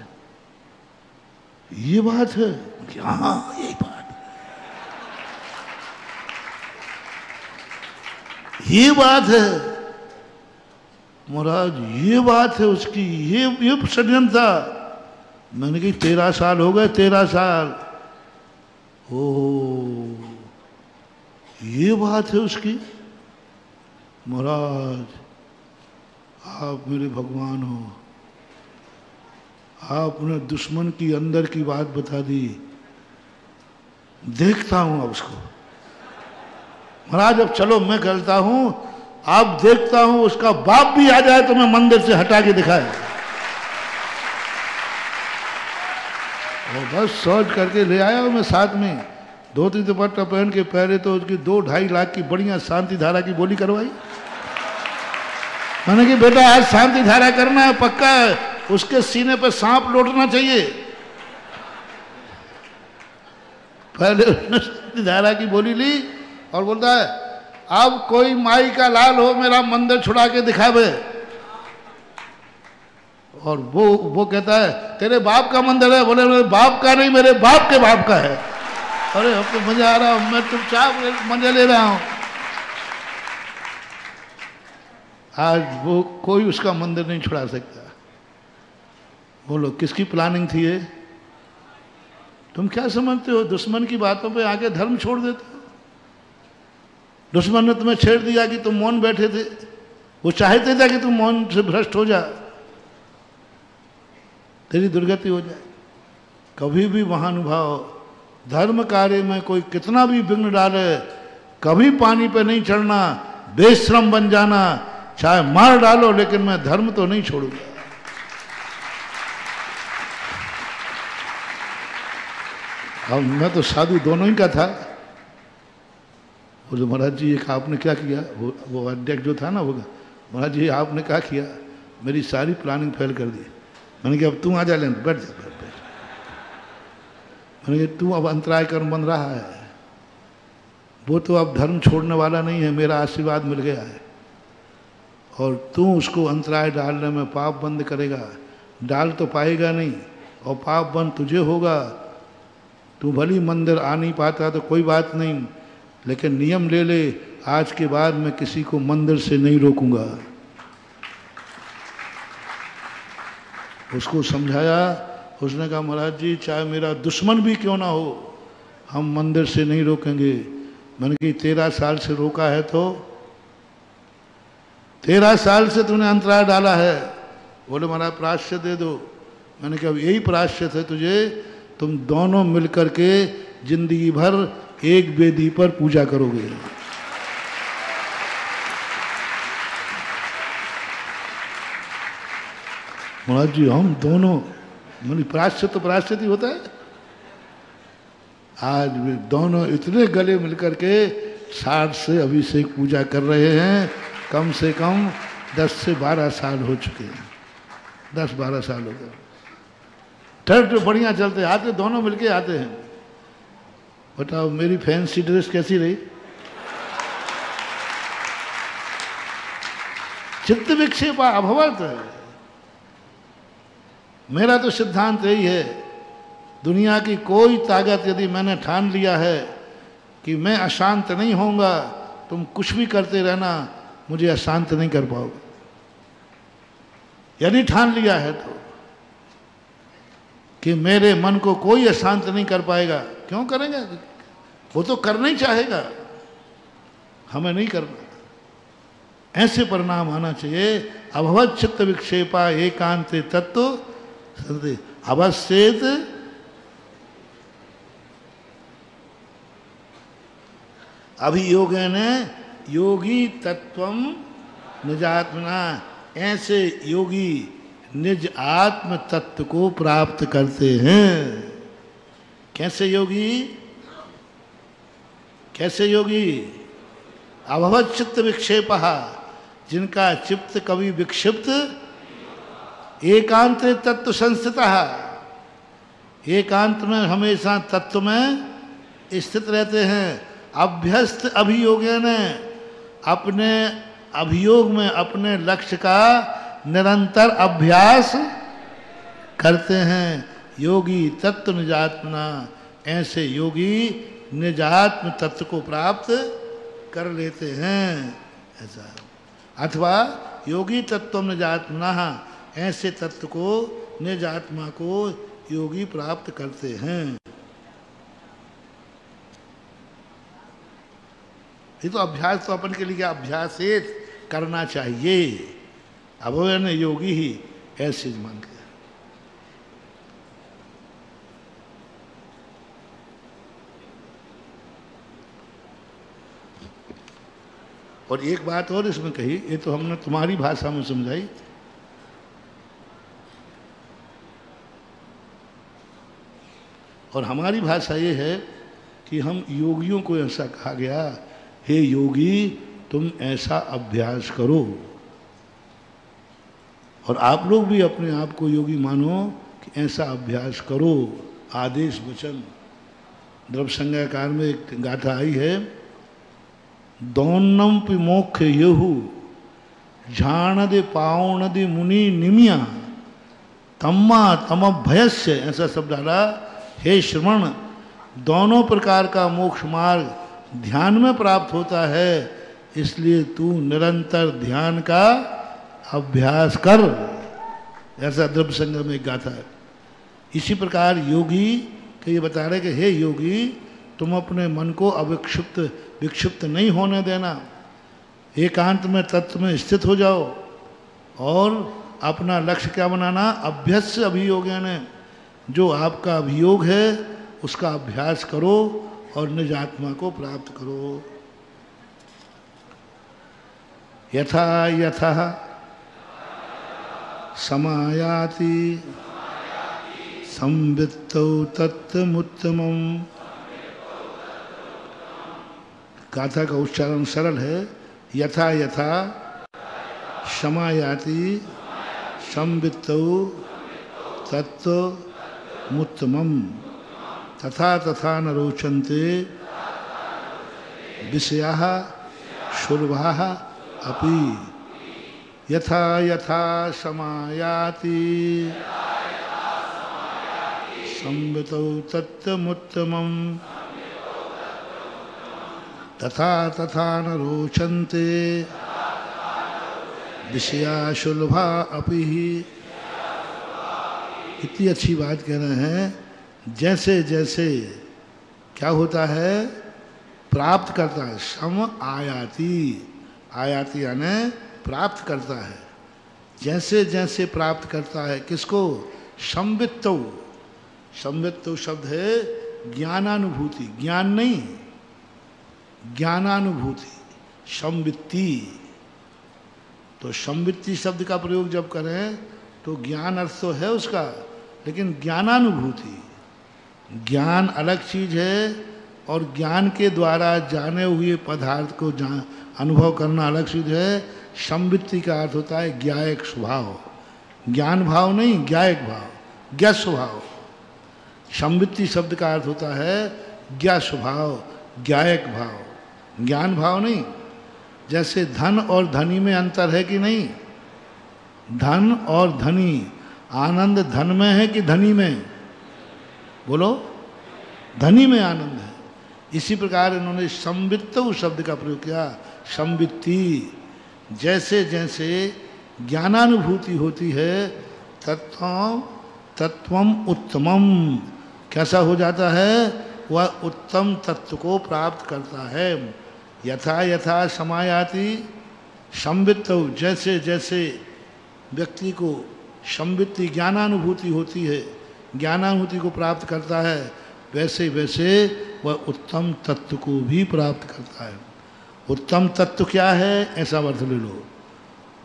ये बात है? हाँ यही बात, ये बात है महाराज, ये बात है उसकी, ये षड्यंत्र था। मैंने कही 13 साल हो गए, 13 साल। ओ ये बात है उसकी। महाराज आप मेरे भगवान हो, आपने दुश्मन की अंदर की बात बता दी। देखता हूं अब उसको। महाराज अब चलो मैं करता हूं, अब देखता हूं उसका बाप भी आ जाए तो मैं मंदिर से हटा के दिखाए। और बस सोच करके ले आया मैं साथ में, धोती दुपट्टा पहन के। पहले तो उसकी 2-2.5 लाख की बढ़िया शांति धारा की बोली करवाई। मैंने कि बेटा आज शांति धारा करना है पक्का है, उसके सीने पे सांप लौटना चाहिए। पहले उसने शांति धारा की बोली ली और बोलता है अब कोई माई का लाल हो मेरा मंदिर छुड़ा के दिखावे। और वो कहता है तेरे बाप का मंदिर है। बोले मेरे बाप का नहीं, मेरे बाप के बाप का है। अरे अब तो मजा आ रहा, मैं चुपचाप मजा ले रहा हूं। आज वो कोई उसका मंदिर नहीं छुड़ा सकता। बोलो किसकी प्लानिंग थी ये? तुम क्या समझते हो? दुश्मन की बातों पे आके धर्म छोड़ देते हो। दुश्मन ने तुम्हें छेड़ दिया कि तुम मौन बैठे थे, वो चाहते थे कि तुम मौन से भ्रष्ट हो जा, तेरी दुर्गति हो जाए। कभी भी महानुभाव धर्म कार्य में कोई कितना भी विघ्न डाले, कभी पानी पे नहीं चढ़ना, बेश्रम बन जाना, चाहे मार डालो, लेकिन मैं धर्म तो नहीं छोड़ूंगा। अब मैं तो साधु दोनों ही का था। बोले महाराज जी एक आपने क्या किया? वो अध्यक्ष जो था ना वो, महाराज जी आपने क्या किया? मेरी सारी प्लानिंग फेल कर दी। मैंने कहा अब तू आ जा, लेन बैठ जा, बैठ। मैंने कहा तू अब अंतराय कर्म बन रहा है, वो तो अब धर्म छोड़ने वाला नहीं है, मेरा आशीर्वाद मिल गया है। और तू उसको अंतराय डालने में पाप बंद करेगा, डाल तो पाएगा नहीं, और पाप बंद तुझे होगा। तू भली मंदिर आ नहीं पाता तो कोई बात नहीं, लेकिन नियम ले ले, आज के बाद मैं किसी को मंदिर से नहीं रोकूंगा। उसको समझाया। उसने कहा महाराज जी चाहे मेरा दुश्मन भी क्यों ना हो, हम मंदिर से नहीं रोकेंगे। मैंने कहा 13 साल से रोका है तो 13 साल से तूने अंतराय डाला है, बोले महाराज प्राश्चित दे दो। मैंने कहा यही प्राश्चित है तुझे, तुम दोनों मिलकर के जिंदगी भर एक वेदी पर पूजा करोगे। महाराज जी हम दोनों, मैंने प्राश्चित तो प्राश्चित ही होता है। आज वे दोनों इतने गले मिलकर के 60 से अभिषेक पूजा कर रहे हैं। कम से कम 10 से 12 साल हो चुके हैं, 10-12 साल हो गए। ट्रैक्टर बढ़िया चलते आते, दोनों मिलके आते हैं। बताओ मेरी फैंसी ड्रेस कैसी रही? चित्त विक्षेप अभवत। मेरा तो सिद्धांत यही है, दुनिया की कोई ताकत यदि मैंने ठान लिया है कि मैं अशांत नहीं होऊंगा, तुम कुछ भी करते रहना, मुझे अशांत नहीं कर पाओगे। यदि ठान लिया है तो कि मेरे मन को कोई अशांत नहीं कर पाएगा, क्यों करेंगे? वो तो करना ही चाहेगा, हमें नहीं करना। ऐसे परिणाम आना चाहिए। अभवत चित्त विक्षेपा एकांते तत्व अवश्येत अभियोगेन योगी तत्वम निजात्मना। ऐसे योगी निज आत्म तत्व को प्राप्त करते हैं। कैसे योगी? कैसे योगी? अभवत चित्त विक्षेपः, जिनका चित्त कभी विक्षिप्त, एकांत तत्व संस्थितः, एकांत में हमेशा तत्व में स्थित रहते हैं। अभ्यस्त अभियोगेन, अपने अभियोग में अपने लक्ष्य का निरंतर अभ्यास करते हैं। योगी तत्व निजात्मना, ऐसे योगी निजात्म तत्व को प्राप्त कर लेते हैं। ऐसा अथवा योगी तत्व निजात्मना, ऐसे तत्व को निजात्मा को योगी प्राप्त करते हैं। ये तो अभ्यास तो अपन के लिए क्या, अभ्यास करना चाहिए। अब वो ने योगी ही ऐसे मान के। और एक बात और इसमें कही, ये तो हमने तुम्हारी भाषा में समझाई। और हमारी भाषा ये है कि हम योगियों को ऐसा कहा गया, हे योगी तुम ऐसा अभ्यास करो। और आप लोग भी अपने आप को योगी मानो कि ऐसा अभ्यास करो। आदेश वचन द्रव्य संज्ञाकार में एक गाथा आई है, दौन्नम पि मोक्ष येहु झाणदे पावणदे मुनि निमिया तम्मा तम भयस्य, ऐसा शब्द डाला। हे श्रवण, दोनों प्रकार का मोक्ष मार्ग ध्यान में प्राप्त होता है, इसलिए तू निरंतर ध्यान का अभ्यास कर। ऐसा द्रव्य संग्रह में एक गाथा है। इसी प्रकार योगी के ये बता रहे कि हे योगी तुम अपने मन को अविक्षिप्त विक्षिप्त नहीं होने देना, एकांत में तत्व में स्थित हो जाओ और अपना लक्ष्य क्या बनाना, अभ्यस्य अभियोगेन, जो आपका अभियोग है उसका अभ्यास करो और निज आत्मा को प्राप्त करो। यथा यथा समायाति संवित्तौ तत्तमुत्तमम्। गाथा का उच्चारण सरल है। यथा यथा समायाति संवित्तौ तत्तमुत्तमम् तथा तथा न रोचन्ते विषयाः शुलभाः अपि। यथा यथा समायाति संवितौ तत्तमुत्तमम् तथा तथा न रोचन्ते विषया शुलभा अपि। इतनी अच्छी बात कह रहे हैं, जैसे जैसे क्या होता है, प्राप्त करता है। सम आयाति, आयाति यानी प्राप्त करता है। जैसे जैसे प्राप्त करता है, किसको? संवित्तौ। संवित्तौ शब्द है ज्ञानानुभूति, ज्ञान नहीं, ज्ञानानुभूति, संवित्ति। तो संवित्ति शब्द का प्रयोग जब करें तो ज्ञान अर्थ तो है उसका, लेकिन ज्ञानानुभूति, ज्ञान अलग चीज है और ज्ञान के द्वारा जाने हुए पदार्थ को अनुभव करना अलग चीज है। संवित्ति का अर्थ होता है ज्ञायक स्वभाव, ज्ञान भाव नहीं, ज्ञायक भाव, ज्ञ स्वभाव। संवित्ति शब्द का अर्थ होता है ज्ञ स्वभाव, ज्ञायक भाव, ज्ञान भाव नहीं। जैसे धन और धनी में अंतर है कि नहीं? धन और धनी, आनंद धन में है कि धनी में? बोलो, धनी में आनंद है। इसी प्रकार इन्होंने संवित्तौ शब्द का प्रयोग किया, संवित्ति। जैसे जैसे ज्ञानानुभूति होती है तत्वम उत्तमम, कैसा हो जाता है? वह उत्तम तत्व को प्राप्त करता है। यथा यथा समायाति संवित्तौ, जैसे जैसे व्यक्ति को संवित्ति ज्ञानानुभूति होती है, ज्ञानानुभूति को प्राप्त करता है, वैसे वैसे वह उत्तम तत्व को भी प्राप्त करता है। उत्तम तत्व क्या है? ऐसा अर्थ ले लो।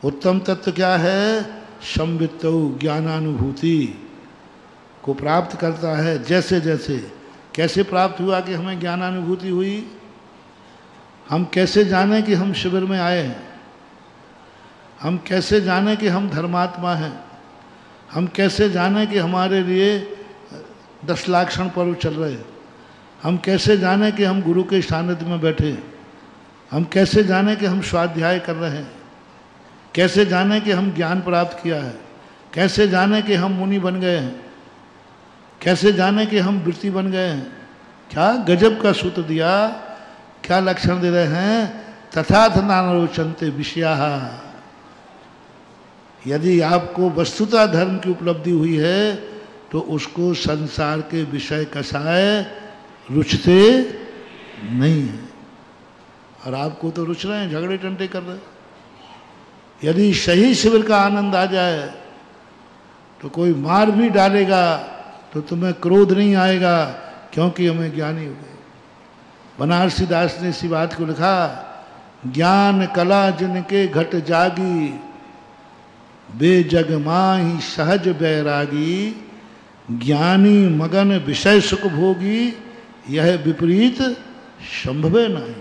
उत्तम तत्व क्या है? संवित्तौ, ज्ञानानुभूति को प्राप्त करता है। जैसे जैसे, कैसे प्राप्त हुआ कि हमें ज्ञानानुभूति हुई? हम कैसे जाने कि हम शिविर में आए हैं? हम कैसे जाने कि हम धर्मात्मा हैं? हम कैसे जाने कि हमारे लिए 10 लाक्षण पर्व चल रहे हैं? हम कैसे जाने कि हम गुरु के सानिध्य में बैठे हैं? हम कैसे जाने कि हम स्वाध्याय कर रहे हैं? कैसे जाने कि हम ज्ञान प्राप्त किया है? कैसे जाने कि हम मुनि बन गए हैं? कैसे जाने कि हम वृत्ति बन गए हैं? क्या गजब का सूत्र दिया, क्या लक्षण दे रहे हैं? तथा तथानरोचन्ते विषयाः। यदि आपको वस्तुतः धर्म की उपलब्धि हुई है तो उसको संसार के विषय कसाय रुचते नहीं है। और आपको तो रुच रहे हैं, झगड़े टंटे कर रहे हैं। यदि सही शिविर का आनंद आ जाए तो कोई मार भी डालेगा तो तुम्हें क्रोध नहीं आएगा, क्योंकि हमें ज्ञानी हो गए। बनारसी दास ने इसी बात को लिखा, ज्ञान कला जिनके घट जागी, बेजग माही सहज बैरागी, ज्ञानी मगन विषय सुख भोगी, यह विपरीत संभवे नहीं।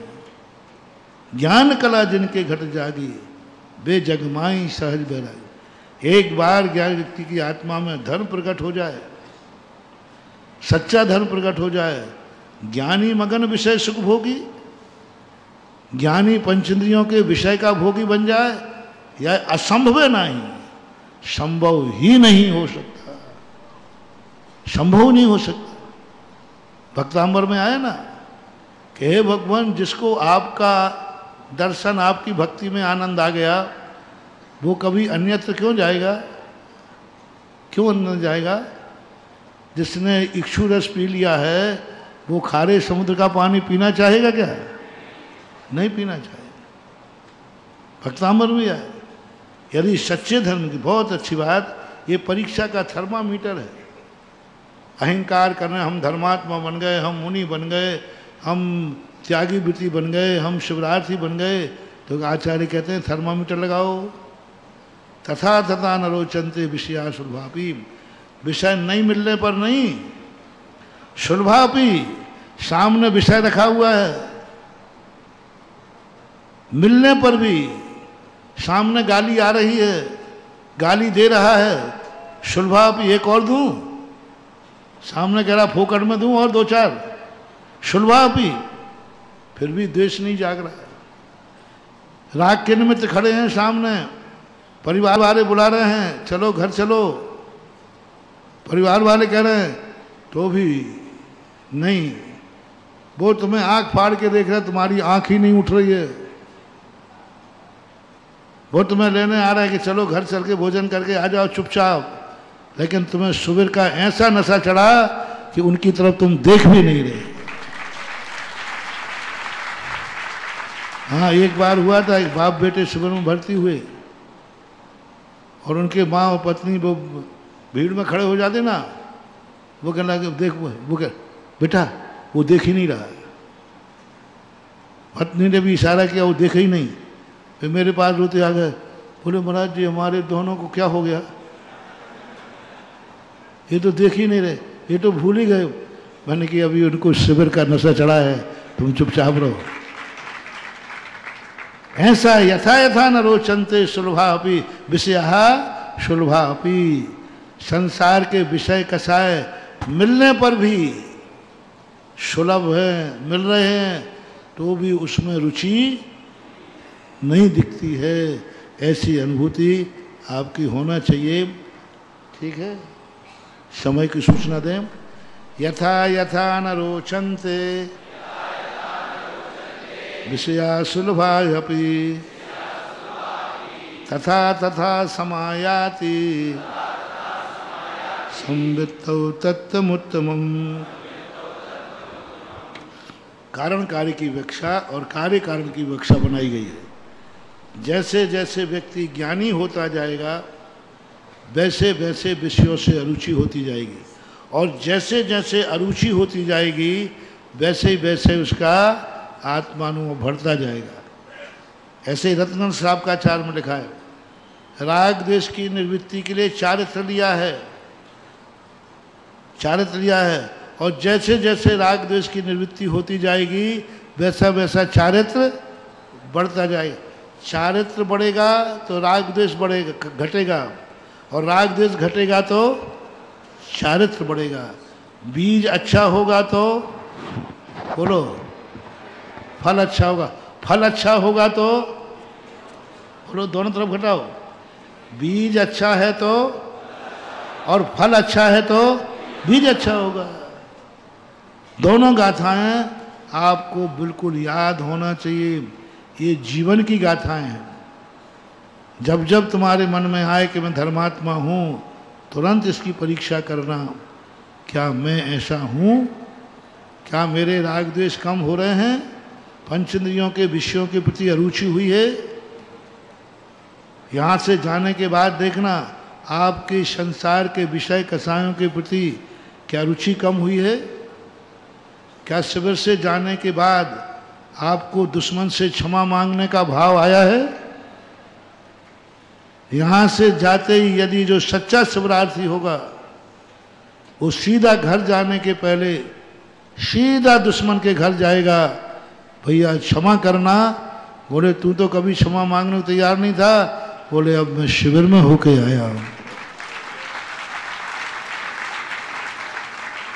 ज्ञान कला जिनके घट जागी, बेजग माही सहज बैरागी। एक बार ज्ञान व्यक्ति की आत्मा में धर्म प्रकट हो जाए, सच्चा धर्म प्रकट हो जाए, ज्ञानी मगन विषय सुख भोगी, ज्ञानी पंचेंद्रियों के विषय का भोगी बन जाए, यह असंभव नहीं, संभव ही नहीं हो सकता, संभव नहीं हो सकता। भक्तांबर में आया ना कि हे भगवान, जिसको आपका दर्शन, आपकी भक्ति में आनंद आ गया, वो कभी अन्यत्र क्यों जाएगा? क्यों अन्य जाएगा? जिसने इक्षु रस पी लिया है वो खारे समुद्र का पानी पीना चाहेगा क्या? नहीं पीना चाहेगा। भक्तांबर में आए। यदि सच्चे धर्म की, बहुत अच्छी बात, ये परीक्षा का थर्मामीटर है। अहंकार करने हम धर्मात्मा बन गए, हम मुनि बन गए, हम त्यागी वृत्ति बन गए, हम शिवरार्थी बन गए, तो आचार्य कहते हैं थर्मामीटर लगाओ। तथा तथा नरोचन्ते विषया सुलभापि, विषय नहीं मिलने पर नहीं, सुलभापि, सामने विषय रखा हुआ है, मिलने पर भी सामने गाली आ रही है, गाली दे रहा है, सुलभापि, एक और दूं, सामने कह रहा फोकट में दूं और 2-4, सुलभापि, फिर भी द्वेष नहीं जाग रहा है। राग के निमित्त खड़े हैं सामने, परिवार वाले बुला रहे हैं, चलो घर चलो, परिवार वाले कह रहे हैं तो भी नहीं, वो तुम्हें आंख फाड़ के देख रहे, तुम्हारी आंख ही नहीं उठ रही है। वो तुम्हें लेने आ रहा है कि चलो घर चल के भोजन करके आ जाओ चुपचाप, लेकिन तुम्हें सुबह का ऐसा नशा चढ़ा कि उनकी तरफ तुम देख भी नहीं रहे। हाँ, एक बार हुआ था, एक बाप बेटे शिविर में भर्ती हुए और उनके माँ और पत्नी वो भीड़ में खड़े हो जाते ना, वो कहने लगे देख, वो कह बेटा वो देख ही नहीं रहा। पत्नी ने भी इशारा किया, वो देख ही नहीं। फिर मेरे पास रोते आ गए, बोले महाराज जी हमारे दोनों को क्या हो गया, ये तो देख ही नहीं रहे, ये तो भूल ही गए। मैंने कि अभी उनको शिविर का नशा चढ़ा है, तुम चुपचाप रहो। ऐसा यथा यथा न रोचन्ते सुलभा अपि विषया सुलभा अपि। संसार के विषय कसाय मिलने पर भी सुलभ है, मिल रहे हैं तो भी उसमें रुचि नहीं दिखती है। ऐसी अनुभूति आपकी होना चाहिए। ठीक है, समय की सूचना दें। यथा यथा न रोचन्ते विषया सुलभायपि तथा तथा समायाति संवित्तौ तत्तमुत्तमम्। कारण कार्य की व्याख्या और कार्य कारण की व्याख्या बनाई गई है। जैसे जैसे व्यक्ति ज्ञानी होता जाएगा वैसे वैसे विषयों से अरुचि होती जाएगी, और जैसे जैसे अरुचि होती जाएगी वैसे ही वैसे उसका आत्मानुभव बढ़ता जाएगा। ऐसे रत्न श्रावकाचार्य में लिखा है, राग द्वेष की निवृत्ति के लिए चारित्र लिया है, चारित्र लिया है, और जैसे जैसे राग द्वेष की निवृत्ति होती जाएगी वैसा वैसा चारित्र बढ़ता जाएगा। चारित्र बढ़ेगा तो राग द्वेष बढ़ेगा, घटेगा, और राग द्वेष घटेगा तो चारित्र बढ़ेगा। बीज अच्छा होगा तो बोलो फल अच्छा होगा, फल अच्छा होगा तो बोलो दोनों तरफ घटाओ। बीज अच्छा है तो और फल अच्छा है तो बीज अच्छा होगा। दोनों गाथाएं आपको बिल्कुल याद होना चाहिए। ये जीवन की गाथाएं हैं। जब जब तुम्हारे मन में आए कि मैं धर्मात्मा हूँ, तुरंत इसकी परीक्षा करना, क्या मैं ऐसा हूँ? क्या मेरे राग द्वेष कम हो रहे हैं? पंचेंद्रियों के विषयों के प्रति अरुचि हुई है? यहाँ से जाने के बाद देखना आपके संसार के विषय कसायों के प्रति क्या रुचि कम हुई है? क्या शिविर से जाने के बाद आपको दुश्मन से क्षमा मांगने का भाव आया है? यहाँ से जाते ही यदि जो सच्चा शिवरार्थी होगा वो सीधा घर जाने के पहले सीधा दुश्मन के घर जाएगा, भैया क्षमा करना। बोले तू तो कभी क्षमा मांगने को तैयार नहीं था। बोले अब मैं शिविर में होके आया हूँ।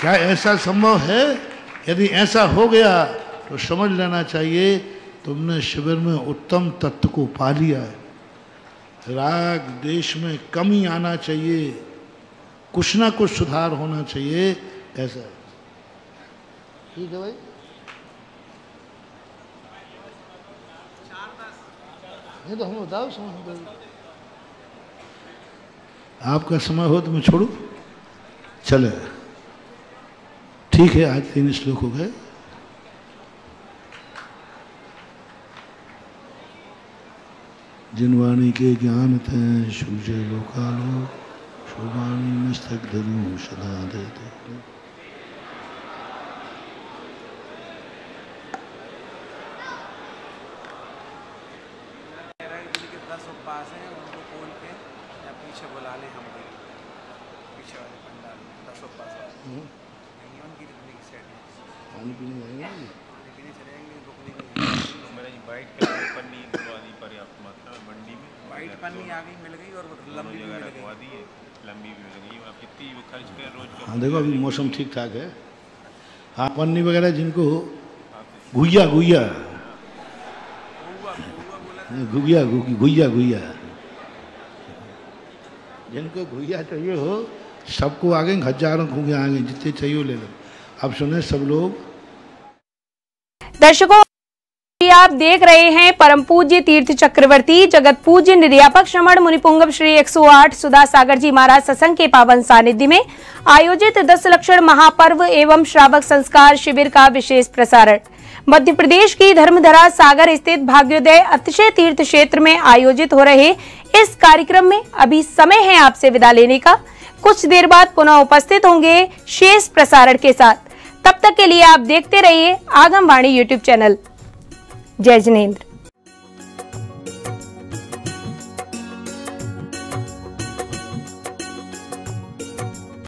क्या ऐसा संभव है? यदि ऐसा हो गया तो समझ लेना चाहिए तुमने शिविर में उत्तम तत्व को पा लिया है। राग देश में कमी आना चाहिए, कुछ ना कुछ सुधार होना चाहिए। ऐसा ठीक है भाई। नहीं तो हम बताओ समय आपका समय हो तो मैं छोड़ू। चले ठीक है, आज 3 श्लोक हो गए। जिनवाणी के ज्ञान थे सूर्य लोकालो, शोभाणी मस्तक धरू सदा देते। के 10 उपवास हैं, उनको खोल के या पीछे बुला लें, हम पीछे वाले पंडाल 10 उपवास नहीं, उनकी रुकने की सेट है। पानी पीने जाएंगे, पानी पीने चले जाएंगे, रुकने की मेरा वाइट कलर पन्नी दिलवानी पर्याप्त मात्रा में मंडी में। वाइट पन्नी आ गई, मिल गई, और लंबी भी मिल गई, लंबी भी मिल गई। अब कितनी वो खर्च कर रोज का। हाँ देखो अभी मौसम ठीक ठाक है। हाँ पन्नी वगैरह जिनको घुइया घुइया घुइया घुइया घुइया जिनको घुइया चाहिए हो सबको आगे, हजारों घुइया आगे, जितने चाहिए ले लो। अब सुने सब लोग। दर्शकों आप देख रहे हैं परम पूज्य तीर्थ चक्रवर्ती जगत पूज्य निर्यापक श्रमण मुनिपुंगव श्री 108 सुधा सागर जी महाराज सत्संग के पावन सानिध्य में आयोजित 10 लक्षण महापर्व एवं श्रावक संस्कार शिविर का विशेष प्रसारण। मध्य प्रदेश की धर्मधरा सागर स्थित भाग्योदय अतिशय तीर्थ क्षेत्र में आयोजित हो रहे इस कार्यक्रम में अभी समय है आपसे विदा लेने का। कुछ देर बाद पुनः उपस्थित होंगे शेष प्रसारण के साथ। तब तक के लिए आप देखते रहिए आगमवाणी यूट्यूब चैनल। जय जिनेंद्र।